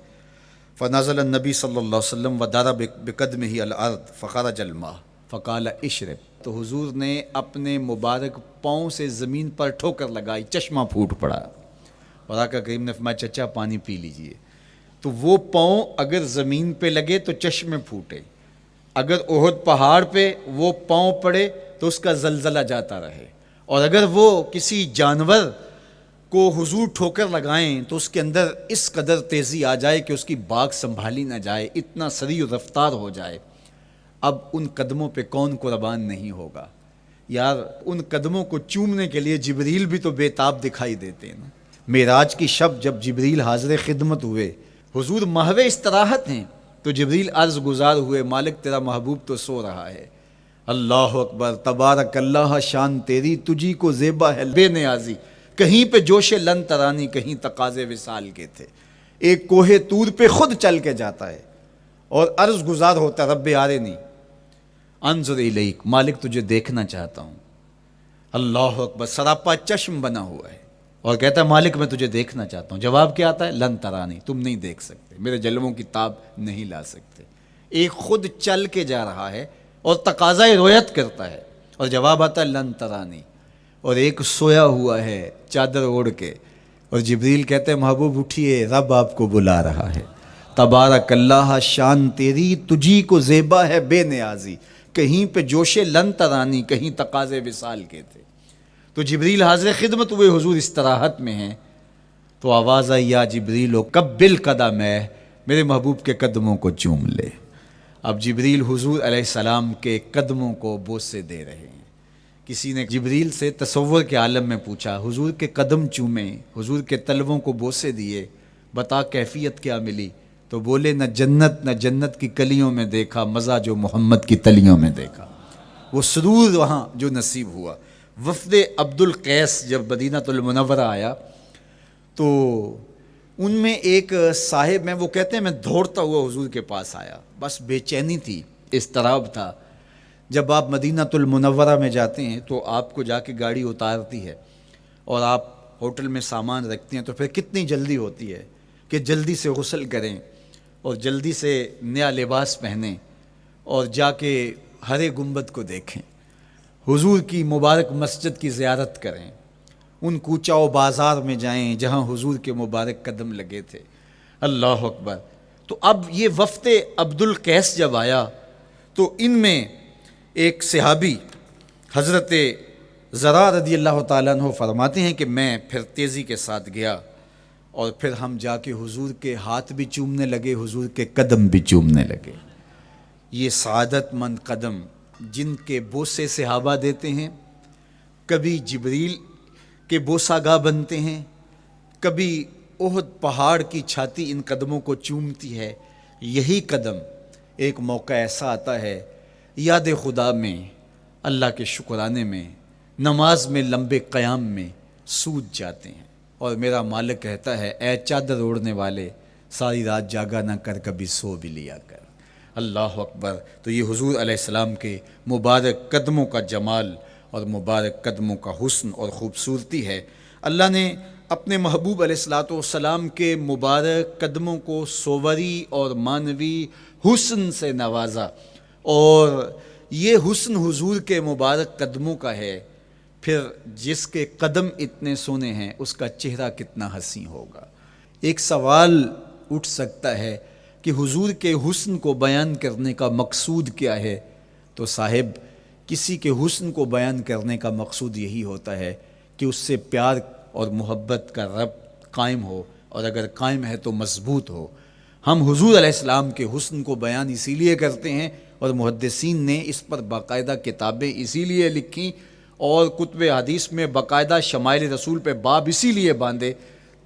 فنزل النبی صلی اللہ علیہ وسلم وضرب بقدمہ الارض فخرج الماء فقال اشرب۔ تو حضور نے اپنے مبارک پاؤں سے زمین پر ٹھوکر لگائی، چشمہ پھوٹ پڑا، اور آقا کریم نے فرمایا چچا پانی پی لیجئے۔ تو وہ پاؤں اگر زمین پہ لگے تو چشمے پھوٹے، اگر احد پہاڑ پہ وہ پاؤں پڑے تو اس کا زلزلہ جاتا رہے، اور اگر وہ کسی جانور کو حضور ٹھوکر لگائیں تو اس کے اندر اس قدر تیزی آ جائے کہ اس کی باغ سنبھالی نہ جائے، اتنا سریع رفتار ہو جائے، اب ان قدموں پہ کون قربان نہیں ہوگا۔ یار ان قدموں کو چومنے کے لیے جبریل بھی تو بے تاب دکھائی دیتے ہیں نا۔ معراج کی شب جب جبریل حاضر خدمت ہوئے، حضور محو استراحت ہیں، تو جبریل عرض گزار ہوئے مالک تیرا محبوب تو سو رہا ہے۔ اللہ اکبر، تبارک اللہ، شان تیری تجھی کو زیبا ہے بے نیازی، کہیں پہ جوش لن ترانی، کہیں تقاضے وصال کے تھے۔ ایک کوہ طور پہ خود چل کے جاتا ہے اور عرض گزار ہوتا رب آرنی انظر الیک، مالک تجھے دیکھنا چاہتا ہوں۔ اللہ اکبر، سراپا چشم بنا ہوا ہے اور کہتا ہے مالک میں تجھے دیکھنا چاہتا ہوں۔ جواب کیا آتا ہے؟ لن ترانی، تم نہیں دیکھ سکتے، میرے جلووں کی تاب نہیں لا سکتے۔ ایک خود چل کے جا رہا ہے اور تقاضۂ رویت کرتا ہے، اور جواب آتا ہے لن ترانی، اور ایک سویا ہوا ہے چادر اوڑھ کے، اور جبریل کہتے ہیں محبوب اٹھیے، رب آپ کو بلا رہا ہے۔ تبارک اللہ، شان تیری تجھی کو زیبا ہے بے نیازی، کہیں پہ جوش لن ترانی، کہیں تقاضے وصال کے تھے۔ تو جبریل حاضر خدمت ہوئے، حضور استراحت میں ہیں، تو آواز آئی یا جبریل قبل قدم ہے، میرے محبوب کے قدموں کو چوم لے۔ اب جبریل حضور علیہ السلام کے قدموں کو بوسے دے رہے ہیں۔ کسی نے جبریل سے تصور کے عالم میں پوچھا، حضور کے قدم چومے، حضور کے تلووں کو بوسے دیے، بتا کیفیت کیا ملی؟ تو بولے نہ جنت کی کلیوں میں دیکھا مزہ جو محمد کی تلیوں میں دیکھا۔ وہ سرور وہاں جو نصیب ہوا۔ وفد عبد القیس جب مدینہ المنورہ آیا تو ان میں ایک صاحب ہیں، وہ کہتے ہیں میں دوڑتا ہوا حضور کے پاس آیا، بس بے چینی تھی، اضطراب تھا۔ جب آپ مدینہ المنورہ میں جاتے ہیں تو آپ کو جا کے گاڑی اتارتی ہے اور آپ ہوٹل میں سامان رکھتے ہیں، تو پھر کتنی جلدی ہوتی ہے کہ جلدی سے غسل کریں اور جلدی سے نیا لباس پہنیں اور جا کے ہرے گنبد کو دیکھیں، حضور کی مبارک مسجد کی زیارت کریں، ان کوچہ و بازار میں جائیں جہاں حضور کے مبارک قدم لگے تھے۔ اللہ اکبر۔ تو اب یہ وفد عبد القیس جب آیا تو ان میں ایک صحابی حضرت زرع رضی اللہ تعالیٰ عنہ فرماتے ہیں کہ میں پھر تیزی کے ساتھ گیا اور پھر ہم جا کے حضور کے ہاتھ بھی چومنے لگے، حضور کے قدم بھی چومنے لگے۔ یہ سعادت مند قدم جن کے بوسے صحابہ دیتے ہیں، کبھی جبریل کے بوسہ گاہ بنتے ہیں، کبھی احد پہاڑ کی چھاتی ان قدموں کو چومتی ہے۔ یہی قدم ایک موقع ایسا آتا ہے یاد خدا میں، اللہ کے شکرانے میں، نماز میں لمبے قیام میں سوج جاتے ہیں، اور میرا مالک کہتا ہے اے چادر اوڑھنے والے، ساری رات جاگا نہ کر، کبھی سو بھی لیا کر۔ اللہ اکبر۔ تو یہ حضور علیہ السلام کے مبارک قدموں کا جمال اور مبارک قدموں کا حسن اور خوبصورتی ہے۔ اللہ نے اپنے محبوب علیہ السلام کے مبارک قدموں کو صوری اور معنوی حسن سے نوازا، اور یہ حسن حضور کے مبارک قدموں کا ہے، پھر جس کے قدم اتنے سونے ہیں اس کا چہرہ کتنا حسین ہوگا۔ ایک سوال اٹھ سکتا ہے کہ حضور کے حسن کو بیان کرنے کا مقصود کیا ہے؟ تو صاحب، کسی کے حسن کو بیان کرنے کا مقصود یہی ہوتا ہے کہ اس سے پیار اور محبت کا ربط قائم ہو، اور اگر قائم ہے تو مضبوط ہو۔ ہم حضور علیہ السلام کے حسن کو بیان اسی لیے کرتے ہیں، اور محدثین نے اس پر باقاعدہ کتابیں اسی لیے لکھیں اور کتب حدیث میں باقاعدہ شمائل رسول پہ باب اسی لیے باندھے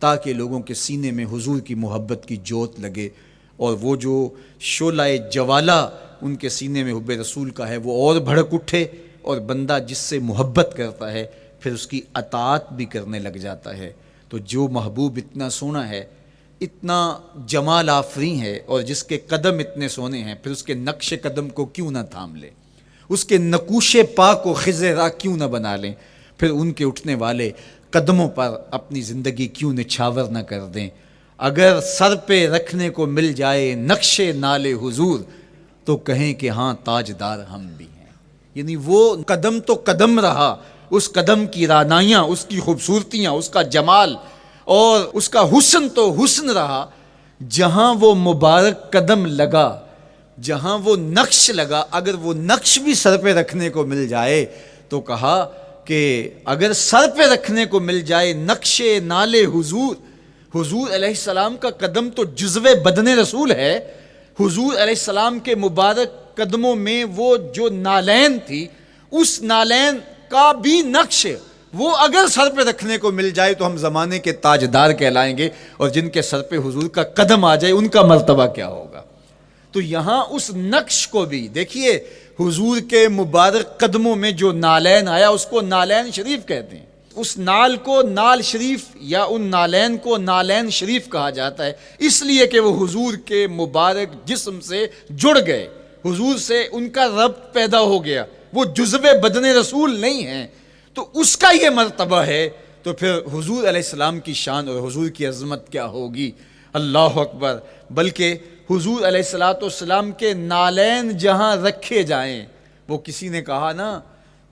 تاکہ لوگوں کے سینے میں حضور کی محبت کی جوت لگے، اور وہ جو شعلہ جوالہ ان کے سینے میں حب رسول کا ہے وہ اور بھڑک اٹھے، اور بندہ جس سے محبت کرتا ہے پھر اس کی اطاعت بھی کرنے لگ جاتا ہے۔ تو جو محبوب اتنا سونا ہے، اتنا جمال آفریں ہے، اور جس کے قدم اتنے سونے ہیں، پھر اس کے نقش قدم کو کیوں نہ تھام لیں، اس کے نقوش پا کو خض راہ کیوں نہ بنا لیں، پھر ان کے اٹھنے والے قدموں پر اپنی زندگی کیوں نچھاور نہ کر دیں۔ اگر سر پہ رکھنے کو مل جائے نقش نال حضور تو کہیں کہ ہاں تاجدار ہم بھی ہیں۔ یعنی وہ قدم تو قدم رہا، اس قدم کی رعنائیاں، اس کی خوبصورتیاں، اس کا جمال اور اس کا حسن تو حسن رہا۔ جہاں وہ مبارک قدم لگا، جہاں وہ نقش لگا، اگر وہ نقش بھی سر پہ رکھنے کو مل جائے تو کہا کہ اگر سر پہ رکھنے کو مل جائے نقش نال حضور، حضور علیہ السلام کا قدم تو جزو بدن رسول ہے۔ حضور علیہ السلام کے مبارک قدموں میں وہ جو نالین تھی، اس نالین کا بھی نقش وہ اگر سر پہ رکھنے کو مل جائے تو ہم زمانے کے تاجدار کہلائیں گے، اور جن کے سر پہ حضور کا قدم آ جائے ان کا مرتبہ کیا ہوگا۔ تو یہاں اس نقش کو بھی دیکھیے، حضور کے مبارک قدموں میں جو نالین آیا اس کو نالین شریف کہتے ہیں۔ اس نال کو نال شریف یا ان نالین کو نالین شریف کہا جاتا ہے، اس لیے کہ وہ حضور کے مبارک جسم سے جڑ گئے، حضور سے ان کا ربط پیدا ہو گیا، وہ جزو بدن رسول نہیں ہیں، تو اس کا یہ مرتبہ ہے۔ تو پھر حضور علیہ السلام کی شان اور حضور کی عظمت کیا ہوگی، اللہ اکبر۔ بلکہ حضور علیہ السلام کے نالین جہاں رکھے جائیں، وہ کسی نے کہا نا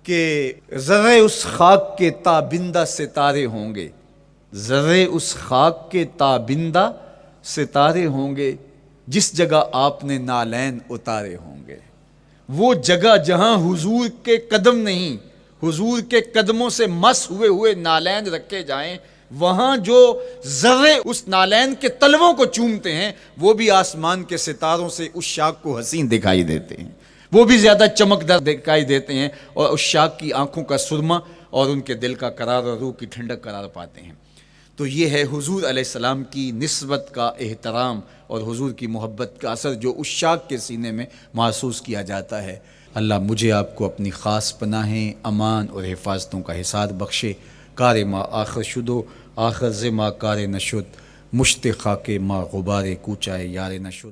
کہ ذرے اس خاک کے تابندہ ستارے ہوں گے، ذرے اس خاک کے تابندہ ستارے ہوں گے جس جگہ آپ نے نالین اتارے ہوں گے۔ وہ جگہ جہاں حضور کے قدم نہیں، حضور کے قدموں سے مس ہوئے ہوئے نالین رکھے جائیں، وہاں جو ذرے اس نالین کے تلووں کو چومتے ہیں وہ بھی آسمان کے ستاروں سے اس شاخ کو حسین دکھائی دیتے ہیں، وہ بھی زیادہ چمکدار دکھائی دیتے ہیں، اور اس شاخ کی آنکھوں کا سرما اور ان کے دل کا قرار اور روح کی ٹھنڈک قرار پاتے ہیں۔ تو یہ ہے حضور علیہ السلام کی نسبت کا احترام اور حضور کی محبت کا اثر جو اس شاخ کے سینے میں محسوس کیا جاتا ہے۔ اللہ مجھے آپ کو اپنی خاص پناہیں، امان اور حفاظتوں کا حصاد بخشے۔ کار ما آخر شدو آخر ز ما کار نشد، مشت خاک ما غبار کوچائے یار نشد۔